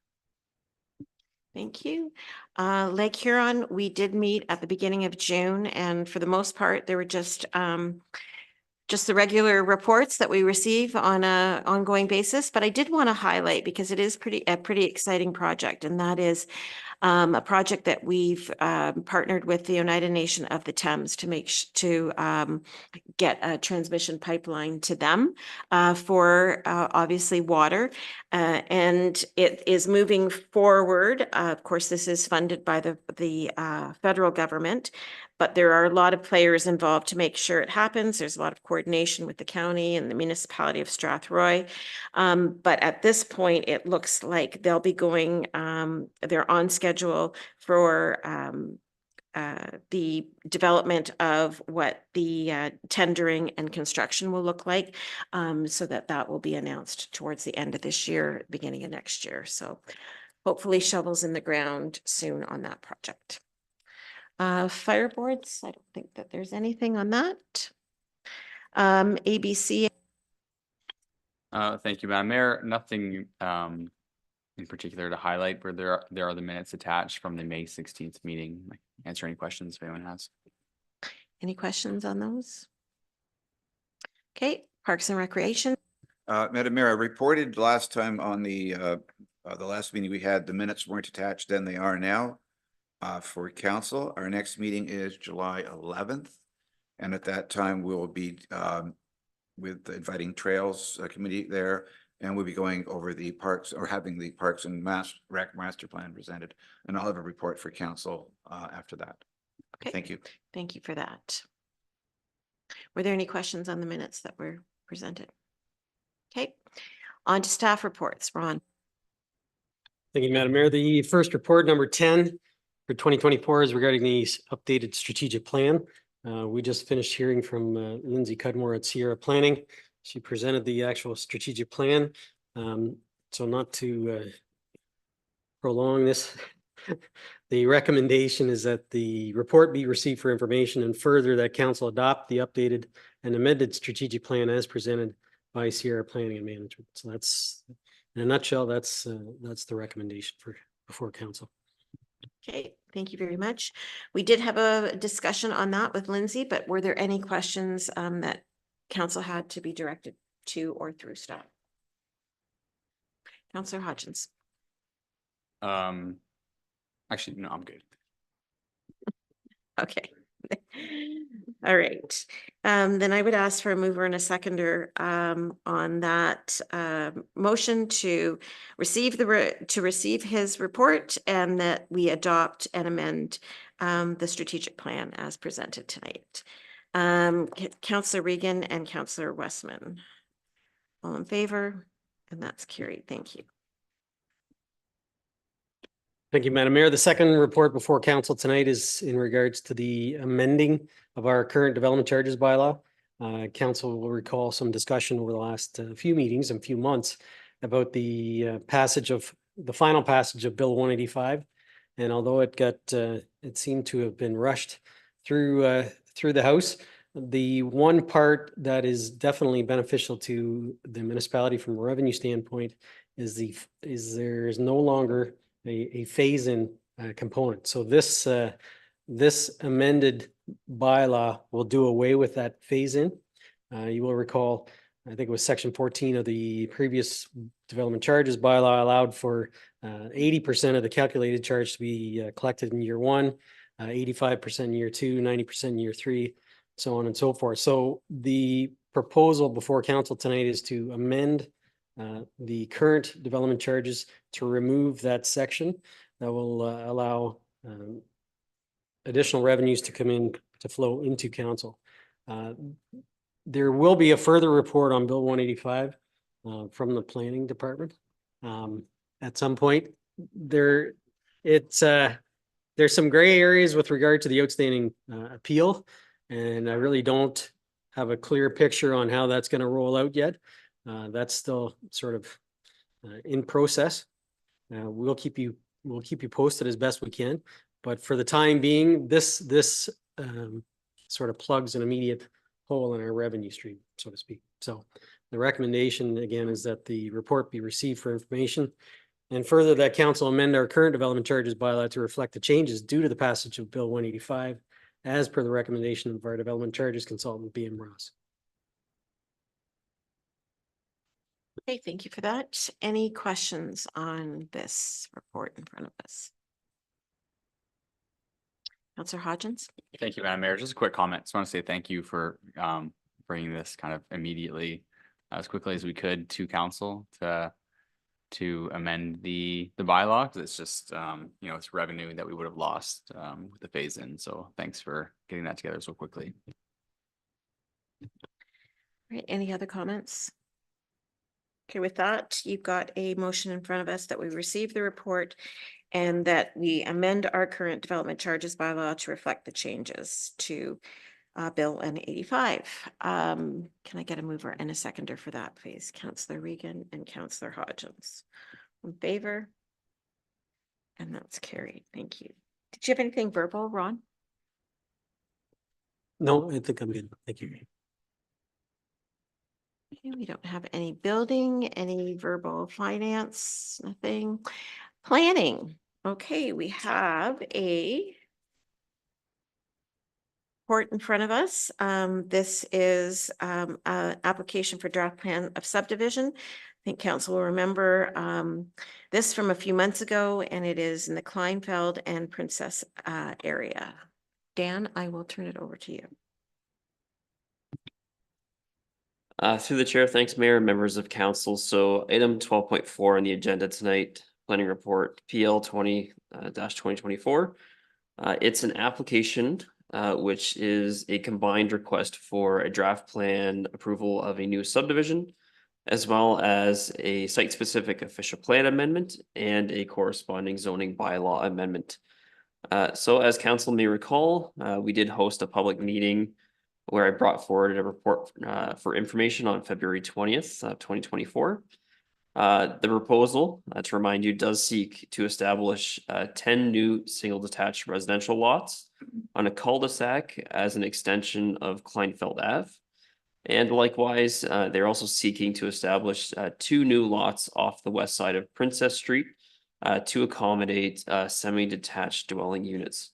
Thank you. Lake Huron, we did meet at the beginning of June, and for the most part, there were just the regular reports that we receive on a ongoing basis. But I did want to highlight, because it is a pretty exciting project, and that is a project that we've partnered with the United Nation of the Thames to get a transmission pipeline to them for obviously water. And it is moving forward. Of course, this is funded by the federal government, but there are a lot of players involved to make sure it happens. There's a lot of coordination with the county and the municipality of Strathroy. But at this point, it looks like they'll be going, they're on schedule for the development of what the tendering and construction will look like, so that will be announced towards the end of this year, beginning of next year. So hopefully shovels in the ground soon on that project. Fire boards, I don't think that there's anything on that. ABC. Thank you, Madam Mayor. Nothing in particular to highlight, where there are the minutes attached from the May 16th meeting. I can answer any questions if anyone has. Any questions on those? Okay, Parks and Recreation. Madam Mayor, I reported last time on the last meeting we had, the minutes weren't attached then, they are now. For council, our next meeting is July 11th. And at that time, we'll be with the Inviting Trails Committee there. And we'll be going over the parks, or having the Parks and Rec Master Plan presented. And I'll have a report for council after that. Okay. Thank you. Thank you for that. Were there any questions on the minutes that were presented? Okay, on to staff reports. Ron. Thank you, Madam Mayor. The first report, number 10 for 2024, is regarding the updated strategic plan. We just finished hearing from Lindsay Cudmore at Sierra Planning. She presented the actual strategic plan. So not to prolong this, the recommendation is that the report be received for information, and further that council adopt the updated and amended strategic plan as presented by Sierra Planning and Management. So that's, in a nutshell, that's the recommendation before council. Okay, Thank you very much. We did have a discussion on that with Lindsay, but were there any questions that council had to be directed to or through staff? Councillor Hodgins. Actually, no, I'm good. Okay. All right. Then I would ask for a mover and a seconder on that motion to receive receive his report and that we adopt and amend the strategic plan as presented tonight. Councillor Regan and Councillor Westman. All in favor? And that's carried. Thank you. Thank you, Madam Mayor. The second report before council tonight is in regards to the amending of our current development charges bylaw. Council will recall some discussion over the last few meetings and few months about the final passage of Bill 185. And although it seemed to have been rushed through the House, the one part that is definitely beneficial to the municipality from a revenue standpoint is there is no longer a phase-in component. So this amended bylaw will do away with that phase-in. You will recall, I think it was section 14 of the previous development charges bylaw allowed for 80% of the calculated charge to be collected in year 1, 85% in year 2, 90% in year 3, so on and so forth. So the proposal before council tonight is to amend the current development charges to remove that section that will allow additional revenues to come in to flow into council. There will be a further report on Bill 185 from the planning department at some point. There's some gray areas with regard to the outstanding appeal, and I really don't have a clear picture on how that's going to roll out yet. That's still sort of in process. We'll keep you posted as best we can, but for the time being, this sort of plugs an immediate hole in our revenue stream, so to speak. So the recommendation again is that the report be received for information, and further that council amend our current development charges bylaw to reflect the changes due to the passage of Bill 185, as per the recommendation of our development charges consultant, BM Ross. Okay, thank you for that. Any questions on this report in front of us? Councillor Hodgins. Thank you, Madam Mayor. Just a quick comment. Just want to say thank you for bringing this kind of immediately, as quickly as we could, to council to amend the bylaw, because it's just it's revenue that we would have lost with the phase in. So thanks for getting that together so quickly. Right, any other comments? Okay, with that, you've got a motion in front of us that we receive the report and that we amend our current development charges bylaw to reflect the changes to Bill 185. Can I get a mover and a seconder for that, please? Councillor Regan and Councillor Hodgins. In favor? And that's carried. Thank you. Did you have anything verbal, Ron? No, I think I'm good. Thank you. Okay, we don't have any building, any verbal finance, nothing. Planning. Okay, we have a report in front of us. This is an application for draft plan of subdivision. I think council will remember this from a few months ago, and it is in the Kleinfeld and Princess area. Dan, I will turn it over to you. Through the chair, thanks, Mayor and members of council. So item 12.4 on the agenda tonight, planning report PL 20-2024. It's an application which is a combined request for a draft plan approval of a new subdivision, as well as a site-specific official plan amendment and a corresponding zoning bylaw amendment. So as council may recall, we did host a public meeting where I brought forward a report for information on February 20th, 2024. The proposal, to remind you, does seek to establish 10 new single detached residential lots on a cul-de-sac as an extension of Kleinfeld Ave. And likewise, they're also seeking to establish 2 new lots off the west side of Princess Street to accommodate semi-detached dwelling units.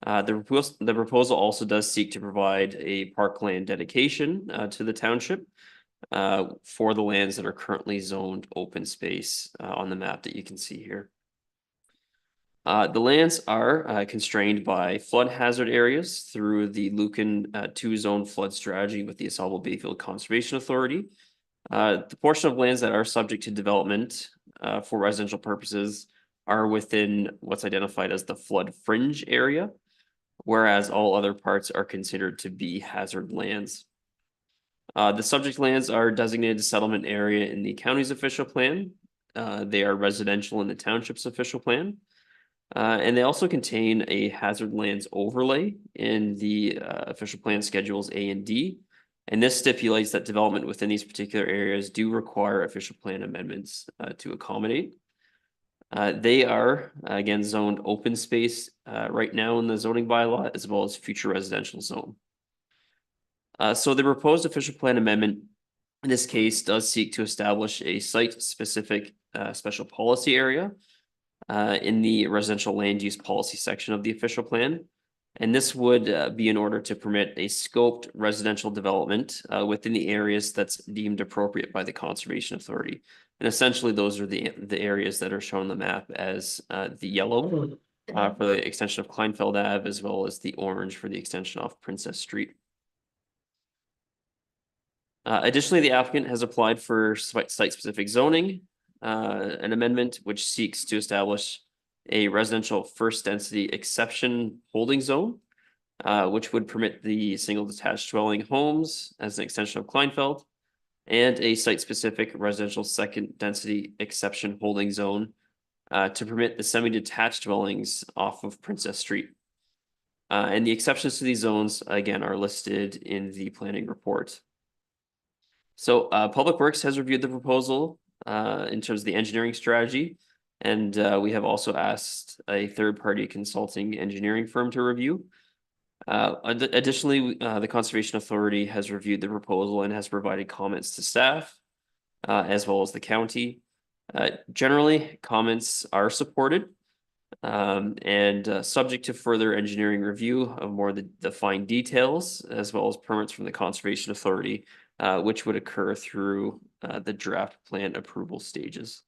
The proposal also does seek to provide a parkland dedication to the township for the lands that are currently zoned open space on the map that you can see here. The lands are constrained by flood hazard areas through the Lucan two-zone flood strategy with the Asable Bayfield Conservation Authority. The portion of lands that are subject to development for residential purposes are within what's identified as the flood fringe area, whereas all other parts are considered to be hazard lands. The subject lands are designated settlement area in the county's official plan. They are residential in the township's official plan. And they also contain a hazard lands overlay in the official plan schedules A and D. And this stipulates that development within these particular areas do require official plan amendments to accommodate. They are, again, zoned open space right now in the zoning bylaw, as well as future residential zone. So the proposed official plan amendment in this case does seek to establish a site-specific special policy area in the residential land use policy section of the official plan. And this would be in order to permit a scoped residential development within the areas that's deemed appropriate by the Conservation Authority. And essentially, those are the areas that are shown on the map as the yellow for the extension of Kleinfeld Ave, as well as the orange for the extension off Princess Street. Additionally, the applicant has applied for site-specific zoning, an amendment which seeks to establish a residential first density exception holding zone, which would permit the single detached dwelling homes as an extension of Kleinfeld, and a site-specific residential second density exception holding zone to permit the semi-detached dwellings off of Princess Street. And the exceptions to these zones, again, are listed in the planning report. So Public Works has reviewed the proposal in terms of the engineering strategy. And we have also asked a third-party consulting engineering firm to review. Additionally, the Conservation Authority has reviewed the proposal and has provided comments to staff, as well as the county. Generally, comments are supported and subject to further engineering review of more the fine details, as well as permits from the Conservation Authority, which would occur through the draft plan approval stages.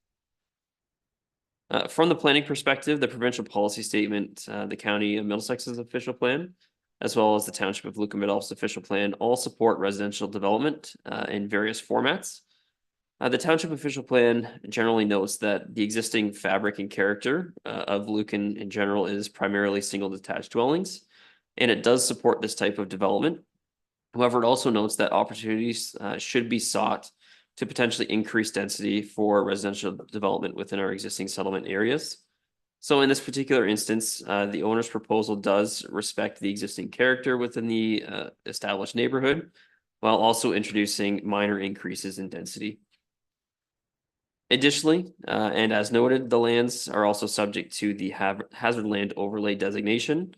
From the planning perspective, the provincial policy statement, the County of Middlesex's official plan, as well as the Township of Lucan Biddulph's official plan, all support residential development in various formats. The Township official plan generally notes that the existing fabric and character of Lucan in general is primarily single detached dwellings, and it does support this type of development. However, it also notes that opportunities should be sought to potentially increase density for residential development within our existing settlement areas. So in this particular instance, the owner's proposal does respect the existing character within the established neighborhood, while also introducing minor increases in density. Additionally, and as noted, the lands are also subject to the hazard land overlay designation.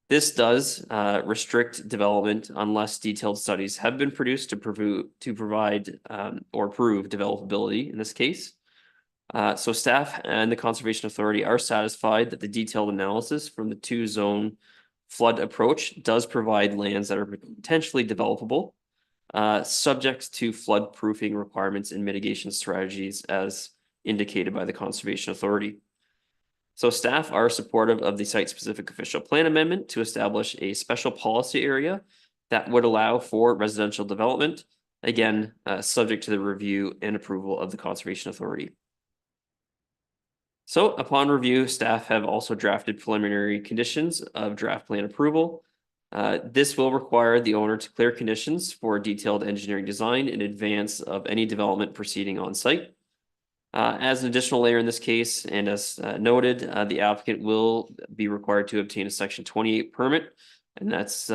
This does restrict development unless detailed studies have been produced to provide or prove developability in this case. So staff and the Conservation Authority are satisfied that the detailed analysis from the two-zone flood approach does provide lands that are potentially developable, subject to flood proofing requirements and mitigation strategies as indicated by the Conservation Authority. So staff are supportive of the site-specific official plan amendment to establish a special policy area that would allow for residential development, again, subject to the review and approval of the Conservation Authority. So upon review, staff have also drafted preliminary conditions of draft plan approval. This will require the owner to clear conditions for detailed engineering design in advance of any development proceeding on site. As an additional layer in this case, and as noted, the applicant will be required to obtain a Section 28 permit, and that's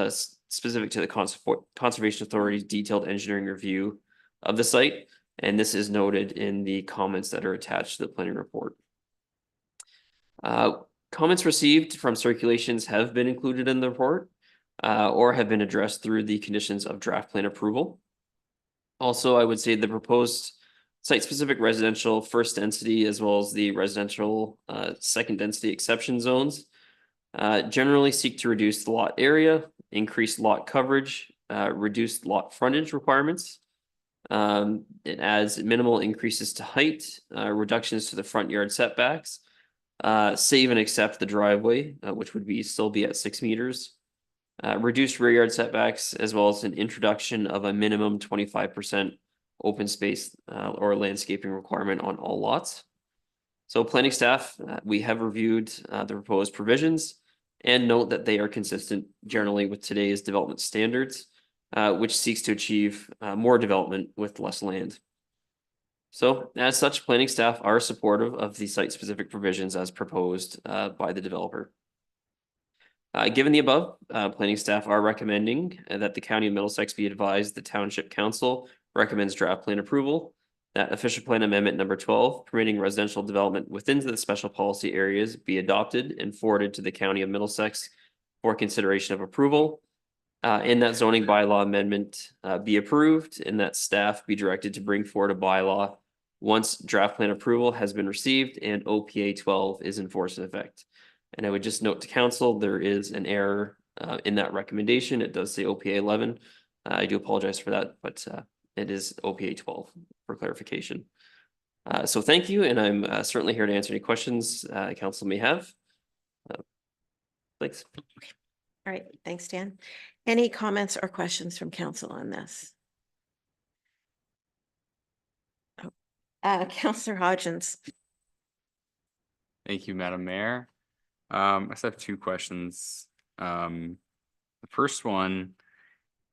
specific to the Conservation Authority's detailed engineering review of the site, and this is noted in the comments that are attached to the planning report. Comments received from circulations have been included in the report or have been addressed through the conditions of draft plan approval. Also, I would say the proposed site-specific residential first density as well as the residential second density exception zones. Generally seek to reduce the lot area, increase lot coverage, reduce lot frontage requirements. It adds minimal increases to height, reductions to the front yard setbacks, save and accept the driveway, which would still be at 6 meters. Reduce rear yard setbacks, as well as an introduction of a minimum 25% open space or landscaping requirement on all lots. So planning staff, we have reviewed the proposed provisions and note that they are consistent generally with today's development standards, which seeks to achieve more development with less land. So as such, planning staff are supportive of the site-specific provisions as proposed by the developer. Given the above, planning staff are recommending that the County of Middlesex be advised the Township Council recommends draft plan approval, that official plan amendment number 12, permitting residential development within the special policy areas, be adopted and forwarded to the County of Middlesex for consideration of approval. And that zoning bylaw amendment be approved, and that staff be directed to bring forward a bylaw once draft plan approval has been received and OPA 12 is in force and effect. And I would just note to council, there is an error in that recommendation. It does say OPA 11. I do apologize for that, but it is OPA 12 for clarification. So thank you, and I'm certainly here to answer any questions council may have. Thanks. All right, thanks, Dan. Any comments or questions from council on this? Councillor Hodgins. Thank you, Madam Mayor. I just have two questions. The first one,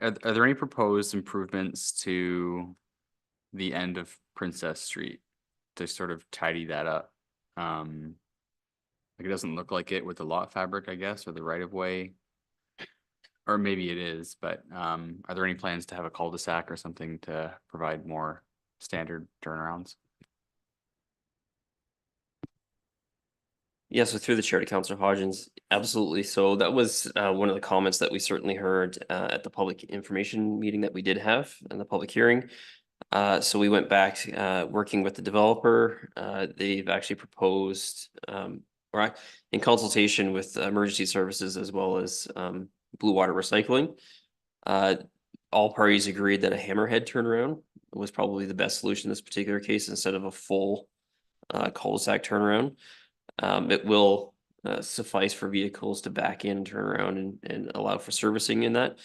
are there any proposed improvements to the end of Princess Street to sort of tidy that up? Like it doesn't look like it with the lot fabric, I guess, or the right of way. Or maybe it is, but are there any plans to have a cul-de-sac or something to provide more standard turnarounds? Yeah, so through the chair to Councillor Hodgins, absolutely. So that was one of the comments that we certainly heard at the public information meeting that we did have in the public hearing. So we went back working with the developer. They've actually proposed, or in consultation with emergency services as well as Blue Water Recycling. All parties agreed that a hammerhead turnaround was probably the best solution in this particular case instead of a full cul-de-sac turnaround. It will suffice for vehicles to back in, turn around and allow for servicing in that.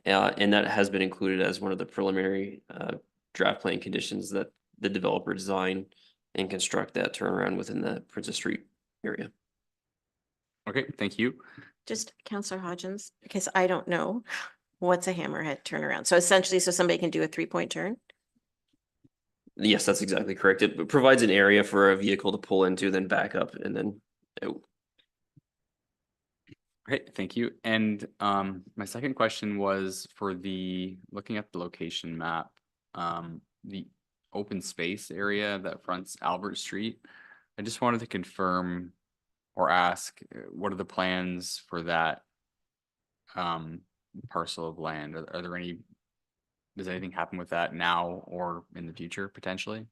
And that has been included as one of the preliminary draft plan conditions that the developer design and construct that turnaround within the Princess Street area. Okay, thank you. Just Councillor Hodgins, because I don't know what's a hammerhead turnaround. So essentially, so somebody can do a 3-point turn? Yes, that's exactly correct. It provides an area for a vehicle to pull into, then back up and then out. Great, thank you. And my second question was for looking at the location map, the open space area that fronts Albert Street. I just wanted to confirm or ask, what are the plans for that parcel of land? Are there any, does anything happen with that now or in the future potentially?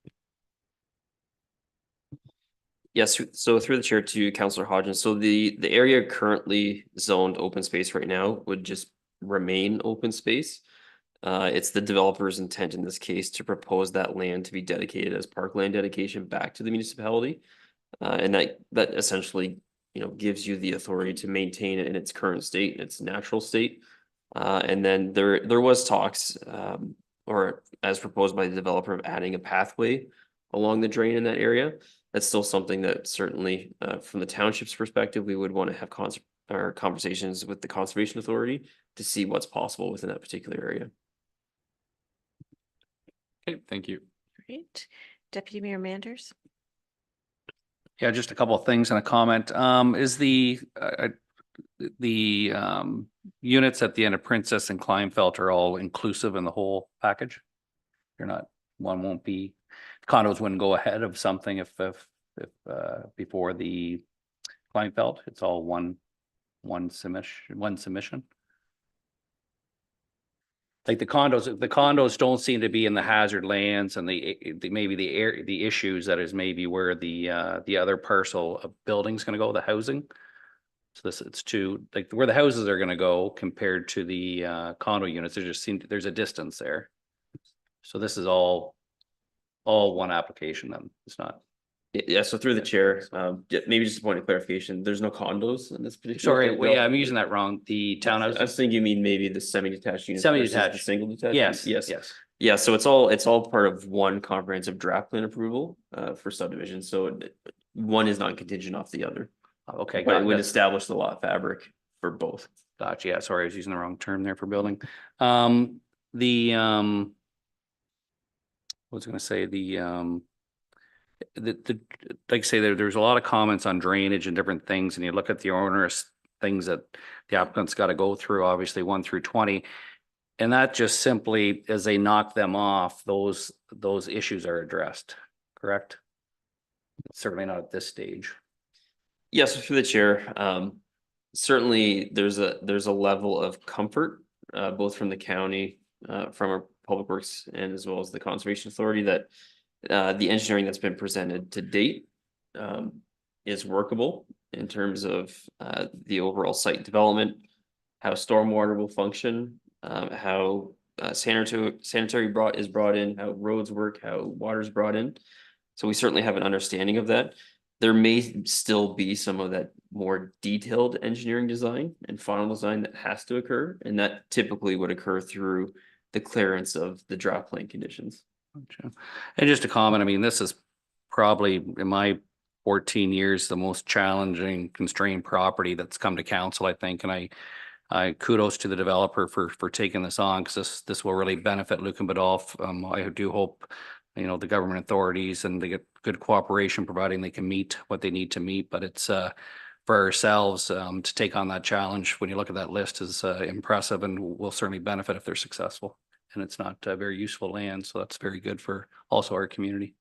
Yes, so through the chair to Councillor Hodgins, so the area currently zoned open space right now would just remain open space. It's the developer's intent in this case to propose that land to be dedicated as parkland dedication back to the municipality. And that essentially, gives you the authority to maintain it in its current state, in its natural state. And then there was talks, or as proposed by the developer, of adding a pathway along the drain in that area. That's still something that certainly, from the township's perspective, we would want to have conversations with the Conservation Authority to see what's possible within that particular area. Okay, thank you. Great. Deputy Mayor Manders? Yeah, just a couple of things and a comment. Is the units at the end of Princess and Kleinfeld are all inclusive in the whole package? You're not, one won't be, condos wouldn't go ahead of something if before the Kleinfeld, it's all one submission. like the condos don't seem to be in the hazard lands and maybe the issues that is maybe where the other parcel of building's gonna go, the housing. So it's like where the houses are gonna go compared to the condo units, there's a distance there. So this is all one application then, it's not. Yeah, so through the chair, maybe just a point of clarification, there's no condos in this particular. Sorry, well, yeah, I'm using that wrong. The I was townhouse. thinking you mean maybe the semi-detached units. versus the Semi-detached. Single detached. Yes, Yes. yes. Yeah, so it's all part of one comprehensive draft plan approval for subdivision, so one is not contingent off the other. Okay, But it would got establish the lot fabric for both. gotcha. Yeah, sorry, I was using the wrong term there for building. The what was I gonna say, like I say, there's a lot of comments on drainage and different things, and you look at the onerous things that the applicant's got to go through, obviously 1 through 20. And that just simply, as they knock them off, those issues are addressed, correct? Certainly not at this stage. Yes, through the chair, certainly there's a level of comfort, both from the county, from our public works and as well as the conservation authority that the engineering that's been presented to date is workable in terms of the overall site development, how stormwater will function, how sanitary is brought in, how roads work, how water is brought in. So we certainly have an understanding of that. There may still be some of that more detailed engineering design and final design that has to occur, and that typically would occur through the clearance of the draft plan conditions. Gotcha. And just a comment, I mean, this is probably in my 14 years, the most challenging constrained property that's come to council, I think. And I kudos to the developer for taking this on, because this will really benefit Lucan Biddulph. I do hope, you know, the government authorities and they get good cooperation, providing they can meet what they need to meet. But it's for ourselves to take on that challenge, when you look at that list, is impressive, and will certainly benefit if they're successful. And it's not very useful land, so that's very good for also our community.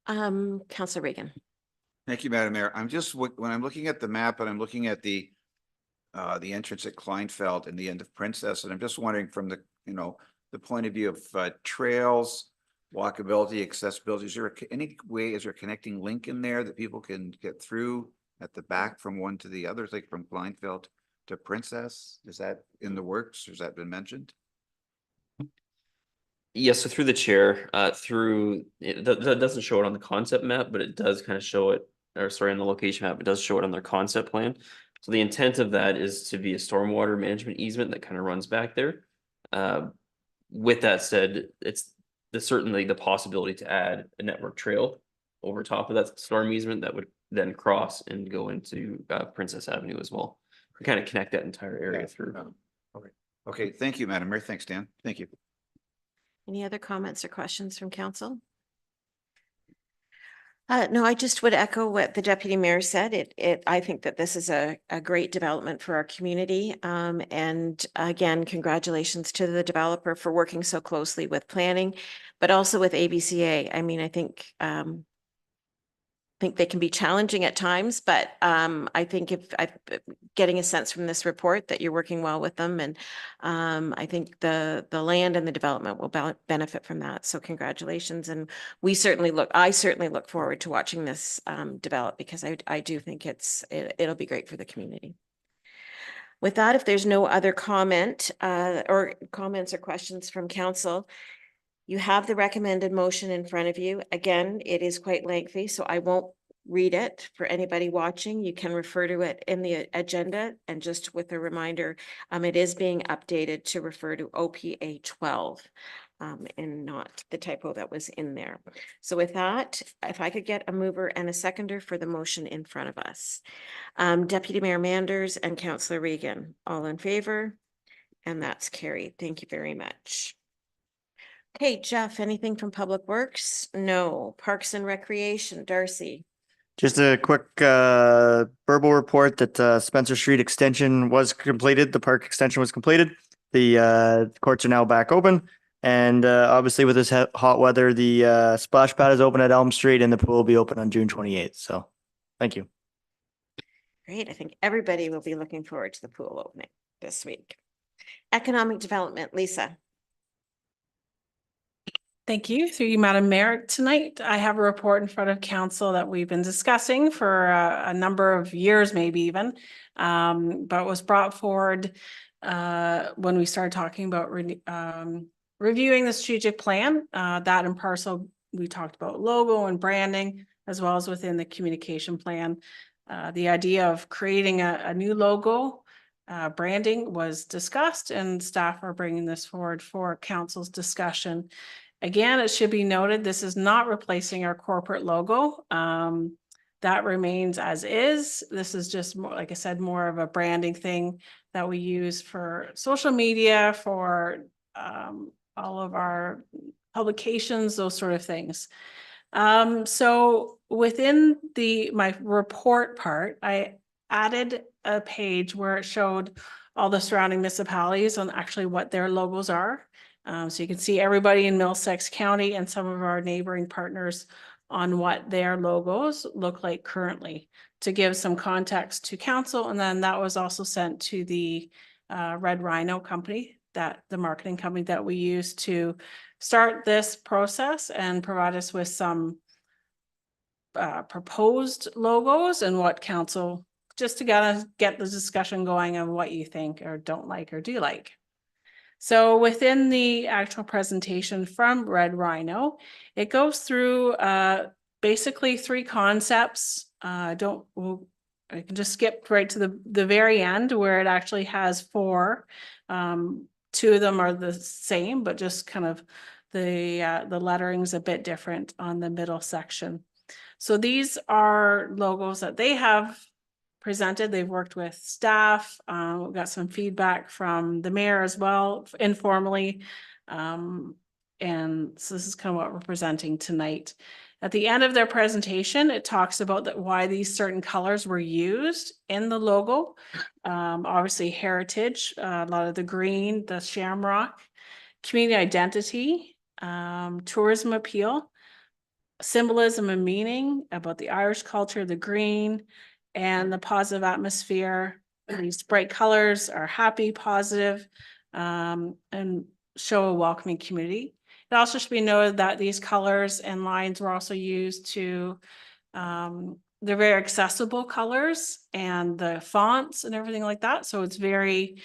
Councillor Reagan. Thank you, Madam Mayor. I'm just, when I'm looking at the map and I'm looking at the entrance at Kleinfeld and the end of Princess, and I'm just wondering from the, you know, the point of view of trails, walkability, accessibility, is there is there a connecting link in there that people can get through at the back from one to the other, like from Kleinfeld to Princess? Is that in the works? Has that been mentioned? Yes, so through the chair, that doesn't show it on the concept map, but it does kind of show it, or sorry, on the location map, it does show it on their concept plan. So the intent of that is to be a stormwater management easement that kind of runs back there. With that said, there's certainly the possibility to add a network trail over top of that storm easement that would then cross and go into Princess Avenue as well. Kind of connect that entire area through. Okay, thank you, Madam Mayor. Thanks, Dan. Thank you. Any other comments or questions from council? No, I just would echo what the deputy mayor said. I think that this is a great development for our community. And again, congratulations to the developer for working so closely with planning, but also with ABCA. I mean, I think they can be challenging at times, but I think if I'm getting a sense from this report that you're working well with them, and I think the land and the development will benefit from that. So congratulations, and I certainly look forward to watching this develop, because I do think it'll be great for the community. With that, if there's no other comments or questions from council, you have the recommended motion in front of you. Again, it is quite lengthy, so I won't read it for anybody watching. You can refer to it in the agenda, and just with a reminder, it is being updated to refer to OPA 12 and not the typo that was in there. So with that, if I could get a mover and a seconder for the motion in front of us. Deputy Mayor Manders and Councillor Regan, all in favor? And that's carried. Thank you very much. Okay, Jeff, anything from Public Works? No. Parks and Recreation, Darcy. Just a quick verbal report that Spencer Street extension was completed. The park extension was completed. The courts are now back open. And obviously with this hot weather, the splash pad is open at Elm Street, and the pool will be open on June 28th. So thank you. Great. I think everybody will be looking forward to the pool opening. this week. Economic Development, Lisa. Thank you. Through you, Madam Mayor. Tonight, I have a report in front of council that we've been discussing for a number of years, maybe even. But it was brought forward when we started talking about reviewing the strategic plan. That in parcel, we talked about logo and branding, as well as within the communication plan. The idea of creating a new logo branding was discussed, and staff are bringing this forward for council's discussion. Again, it should be noted, this is not replacing our corporate logo. That remains as is. This is just more, like I said, more of a branding thing that we use for social media, for all of our publications, those sort of things. So within my report part, I added a page where it showed all the surrounding municipalities on actually what their logos are. So you can see everybody in Middlesex County and some of our neighboring partners on what their logos look like currently, to give some context to council. And then that was also sent to the Red Rhino company, that the marketing company that we use to start this process and provide us with some proposed logos and what council, just to get the discussion going of what you think or don't like or do like. So within the actual presentation from Red Rhino, it goes through basically 3 concepts. I can just skip right to the very end where it actually has 4. 2 of them are the same, but just kind of the lettering's a bit different on the middle section. So these are logos that they have presented. They've worked with staff. We've got some feedback from the mayor as well, informally. And so this is kind of what we're presenting tonight. At the end of their presentation, it talks about why these certain colors were used in the logo. Obviously heritage, a lot of the green, the shamrock, community identity, tourism appeal, symbolism and meaning about the Irish culture, the green, and the positive atmosphere. These bright colors are happy, positive, and show a welcoming community. It also should be noted that these colors and lines were also used to, they're very accessible colors, and the fonts and everything like that. So it's very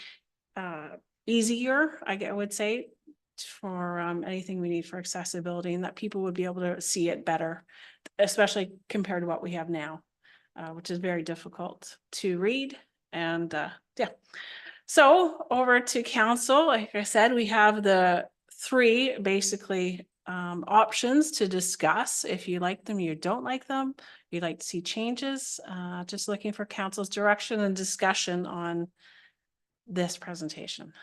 easier, I would say, for anything we need for accessibility, and that people would be able to see it better, especially compared to what we have now, which is very difficult to read. And yeah, so over to council. Like I said, we have the 3 basically options to discuss. If you like them, you don't like them, you'd like to see changes, just looking for council's direction and discussion on this presentation.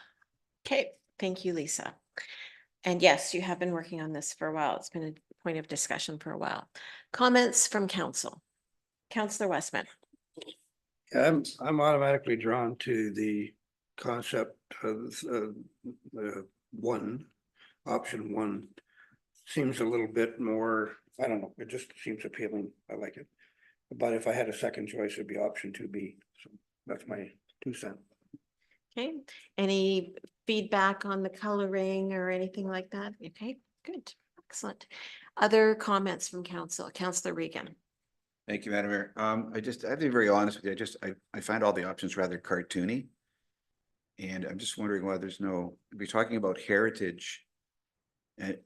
Okay, thank you, Lisa. And yes, you have been working on this for a while. It's been a point of discussion for a while. Comments from council. Councillor Westman. I'm automatically drawn to the concept of option one. Seems a little bit more, I don't know, it just seems appealing. I like it. But if I had a second choice, it'd be option 2B. So that's my 2 cents. Okay, any feedback on the coloring or anything like that? Okay, good, excellent. Other comments from council? Councillor Regan. Thank you, Madam Mayor. I have to be very honest with you. I find all the options rather cartoony. And I'm just wondering why there's we're talking about heritage. And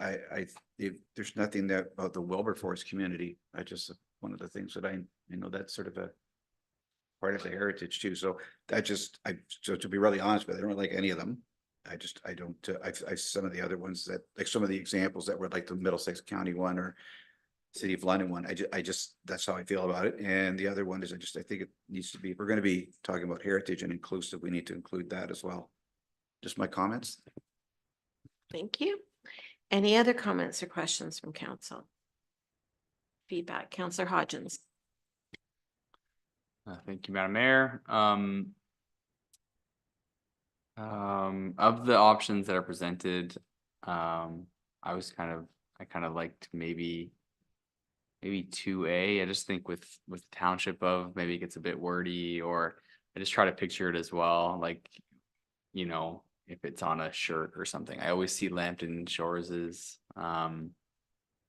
there's nothing about the Wilberforce community. One of the things that I know that's sort of a part of the heritage too. So so to be really honest with you, I don't like any of them. I don't, some of the other ones that, like some of the examples that were like the Middlesex County one or City of London one, that's how I feel about it. And the other one is, I think it needs to be, if we're going to be talking about heritage and inclusive, we need to include that as well. Just my comments. Thank you. Any other comments or questions from council? Feedback, Councillor Hodgins. Thank you, Madam Mayor. Of the options that are presented, I kind of liked maybe 2A. I just think with township of, maybe it gets a bit wordy, or I just try to picture it as well. Like you know, if it's on a shirt or something. I always see Lambton Shores is on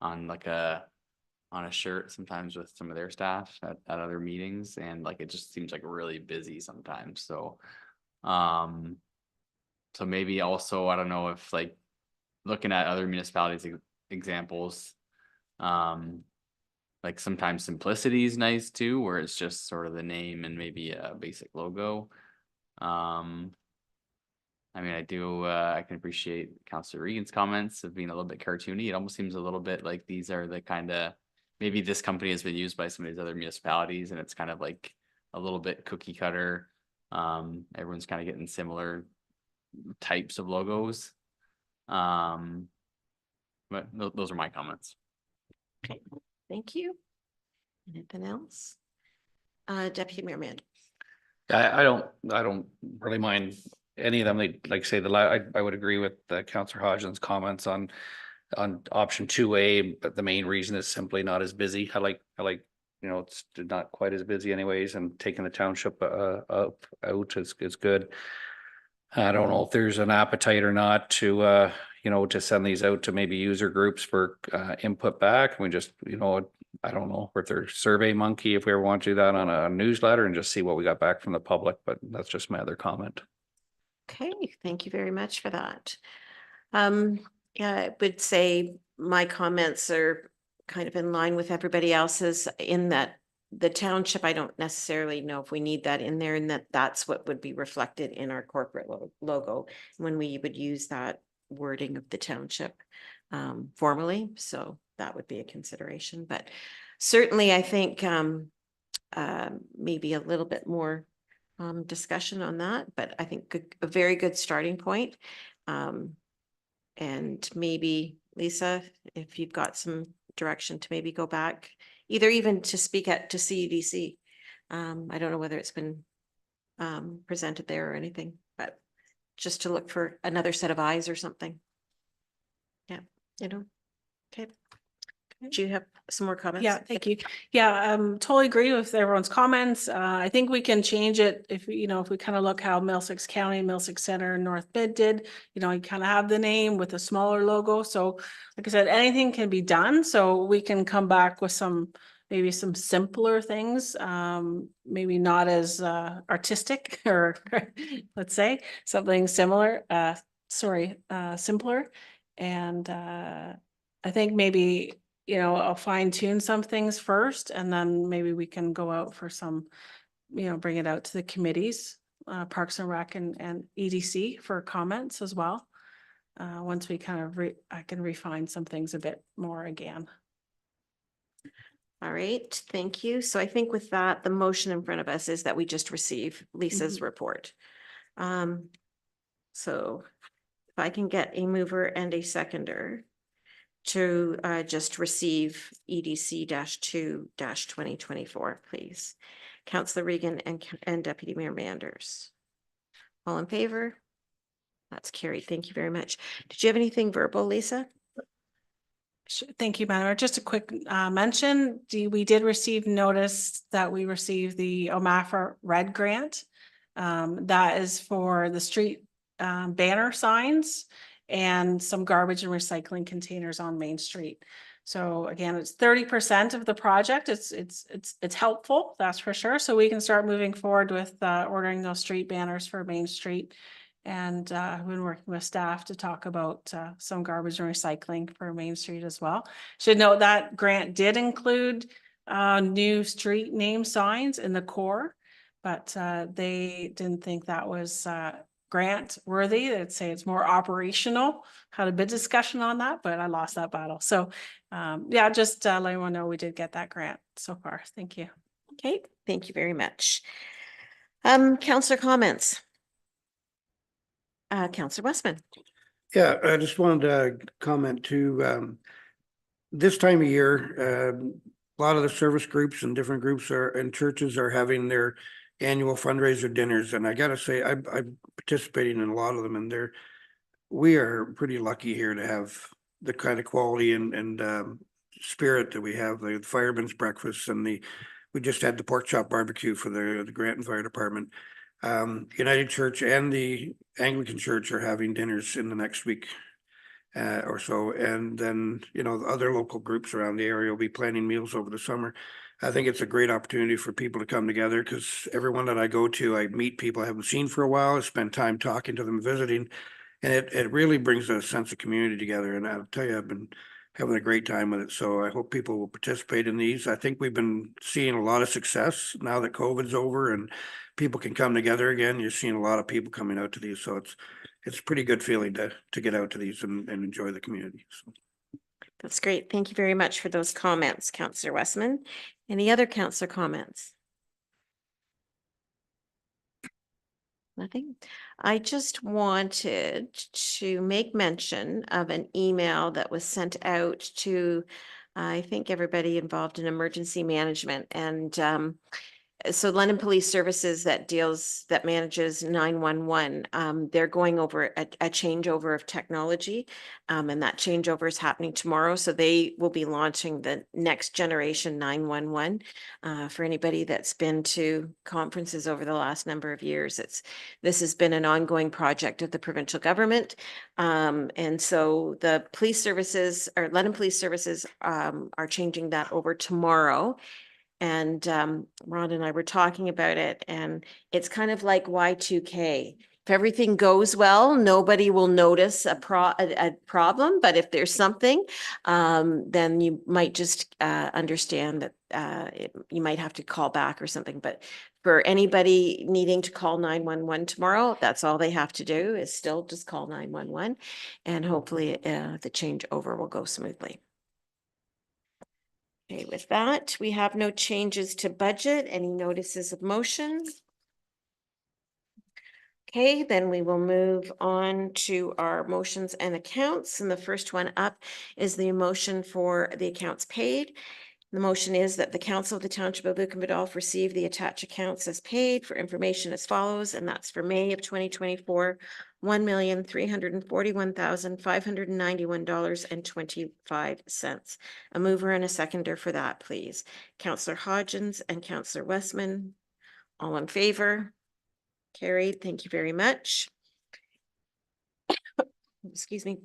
like on a shirt sometimes with some of their staff at other meetings, and like it just seems like really busy sometimes. So so maybe also, I don't know if like looking at other municipalities examples, like sometimes simplicity is nice too, where it's just sort of the name and maybe a basic logo. I mean, I can appreciate Councillor Regan's comments of being a little bit cartoony. It almost seems a little bit like these are the kind of, maybe this company has been used by some of these other municipalities and it's kind of like a little bit cookie cutter. Everyone's kind of getting similar types of logos. But those are my comments. Okay, thank you. Anything else? Deputy Mayor Mand. I don't really mind any of them. Like say I would agree with Councillor Hodgson's comments on option 2A, but the main reason is simply not as busy. I like, you know, it's not quite as busy anyways, and taking the township out is good. I don't know if there's an appetite or not to you know, to send these out to maybe user groups for input back. We just, you know, I don't know if there's Survey Monkey, if we ever want to do that on a newsletter and just see what we got back from the public, but that's just my other comment. Okay, thank you very much for that. Yeah, I would say my comments are kind of in line with everybody else's in that the township, I don't necessarily know if we need that in there, and that's what would be reflected in our corporate logo when we would use that wording of the township formally. So that would be a consideration, but certainly I think maybe a little bit more discussion on that, but I think a very good starting point. And maybe Lisa, if you've got some direction to maybe go back, either even to speak to CEDC. I don't know whether it's been presented there or anything, but just to look for another set of eyes or something. Yeah, you know, okay. Do you have some more comments? Yeah, thank you. Yeah, totally agree with everyone's comments. I think we can change it if, you know, if we kind of look how Middlesex County, Middlesex Center, and North Mid did, you know, you kind of have the name with a smaller logo. So like I said, anything can be done. So we can come back with maybe some simpler things, maybe not as artistic or let's say something similar, simpler. And I think maybe, you know, I'll fine tune some things first, and then maybe we can go out for some, you know, bring it out to the committees, Parks and Rec and EDC for comments as well. Once we kind of I can refine some things a bit more again. All right, thank you. So I think with that, the motion in front of us is that we just receive Lisa's report. So if I can get a mover and a seconder to just receive EDC -2 2024, please. Councillor Regan and Deputy Mayor Manders. All in favor? That's carried. Thank you very much. Did you have anything verbal, Lisa? Thank you, Madam Mayor. Just a quick mention. We did receive notice that we received the OMAFRA Red Grant. That is for the street banner signs and some garbage and recycling containers on Main Street. So again, it's 30% of the project. It's helpful, that's for sure. So we can start moving forward with ordering those street banners for Main Street. And I've been working with staff to talk about some garbage and recycling for Main Street as well. Should note that grant did include new street name signs in the core, but they didn't think that was grant worthy. They'd say it's more operational. Had a bit discussion on that, but I lost that battle. So yeah, just let everyone know we did get that grant so far. Thank you. Okay, thank you very much. Councillor comments. Councillor Westman. Yeah, I just wanted to comment too. This time of year, a lot of the service groups and different groups and churches are having their annual fundraiser dinners, and I gotta say, I'm participating in a lot of them, and we are pretty lucky here to have the kind of quality and spirit that we have. The fireman's breakfast and we just had the pork chop barbecue for the Granton Fire Department. United Church and the Anglican Church are having dinners in the next week or so. And then, you know, the other local groups around the area will be planning meals over the summer. I think it's a great opportunity for people to come together because everyone that I go to, I meet people I haven't seen for a while. I spend time talking to them, visiting. And it really brings a sense of community together. And I'll tell you, I've been having a great time with it. So I hope people will participate in these. I think we've been seeing a lot of success now that COVID's over and people can come together again. You're seeing a lot of people coming out to these. So it's a pretty good feeling to get out to these and enjoy the community. So. That's great. Thank you very much for those comments, Councillor Westman. Any other councillor comments? Nothing. I just wanted to make mention of an email that was sent out to, I think, everybody involved in emergency management. And so London Police Services that manages 911, they're going over a changeover of technology, and that changeover is happening tomorrow. So they will be launching the next generation 911. For anybody that's been to conferences over the last number of years, this has been an ongoing project of the provincial government. And so the police services, or London Police Services, are changing that over tomorrow. And Ron and I were talking about it, and it's kind of like Y2K. If everything goes well, nobody will notice a problem. But if there's something, then you might just understand that you might have to call back or something. But for anybody needing to call 911 tomorrow, that's all they have to do is still just call 911, and hopefully the changeover will go smoothly. Okay, with that, we have no changes to budget. Any notices of motion? Okay, then we will move on to our motions and accounts. And the first one up is the motion for the accounts paid. The motion is that the Council of the Township of Lucan Biddulph receive the attached accounts as paid for information as follows, and that's for May of 2024, $1,341,591.25. A mover and a seconder for that, please. Councillor Hodgins and Councillor Westman, all in favor? Carried. Thank you very much. Excuse me.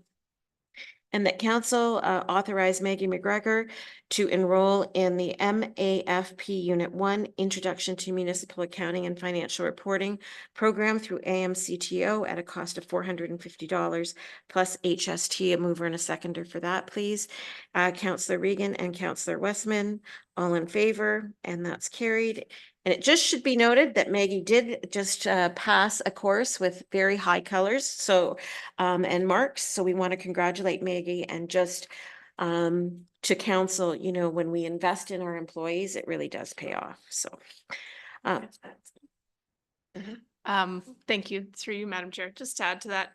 And that council authorize Maggie McGregor to enroll in the MAFP Unit 1 Introduction to Municipal Accounting and Financial Reporting program through AMCTO at a cost of $450 plus HST. A mover and a seconder for that, please. Councillor Regan and Councillor Westman, all in favor, and that's carried. And it just should be noted that Maggie did just pass a course with very high colors, so and marks. So we want to congratulate Maggie, and just to council, you know, when we invest in our employees, it really does pay off. So thank you, through you, Madam Chair. Just to add to that,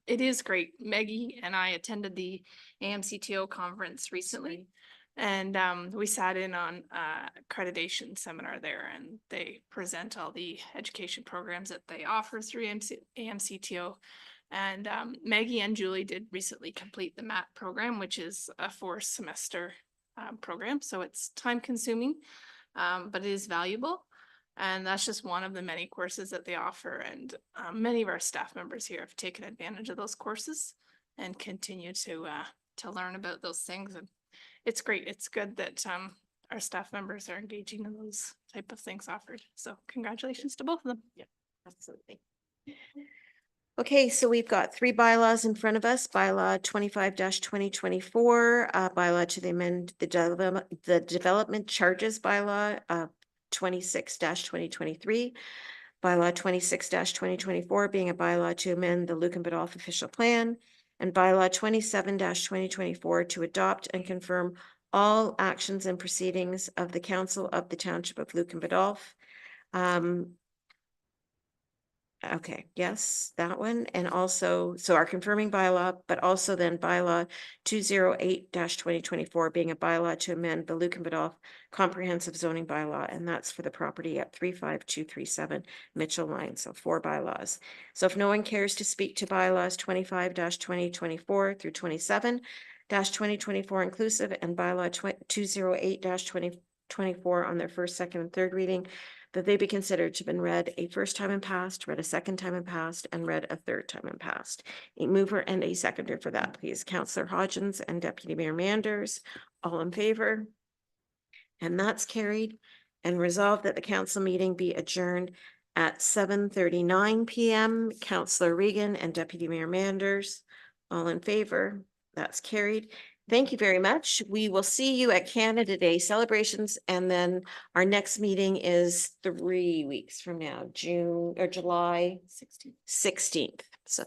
it is great. Maggie and I attended the AMCTO conference recently, and we sat in on accreditation seminar there, and they present all the education programs that they offer through AMCTO. And Maggie and Julie did recently complete the MAT program, which is a 4-semester program. So it's time consuming, but it is valuable. And that's just one of the many courses that they offer. And many of our staff members here have taken advantage of those courses and continue to learn about those things. And it's great. It's good that our staff members are engaging in those type of things offered. So congratulations to both of them. yeah, absolutely. Okay, so we've got 3 bylaws in front of us. Bylaw 25-2024, bylaw to amend the development charges bylaw 26-2023. Bylaw 26-2024 being a bylaw to amend the Lucan Biddulph official plan, and bylaw 27-2024 to adopt and confirm all actions and proceedings of the Council of the Township of Lucan Biddulph. Okay, yes, that one. And also, so our confirming bylaw, but also then bylaw 208-2024 being a bylaw to amend the Lucan Biddulph comprehensive zoning bylaw. And that's for the property at 35237 Mitchell Line. So 4 bylaws. So if no one cares to speak to bylaws 25-2024 through 27-2024 inclusive, and bylaw 208-2024 on their first, second, and third reading, that they be considered to have been read a first time and passed, read a second time and passed, and read a third time and passed. A mover and a seconder for that, please. Councillor Hodgins and Deputy Mayor Manders, all in favor? And that's carried. And resolved that the council meeting be adjourned at 7:39 PM. Councillor Regan and Deputy Mayor Manders, all in favor? That's carried. Thank you very much. We will see you at Canada Day celebrations, and then our next meeting is 3 weeks from now, July 16th.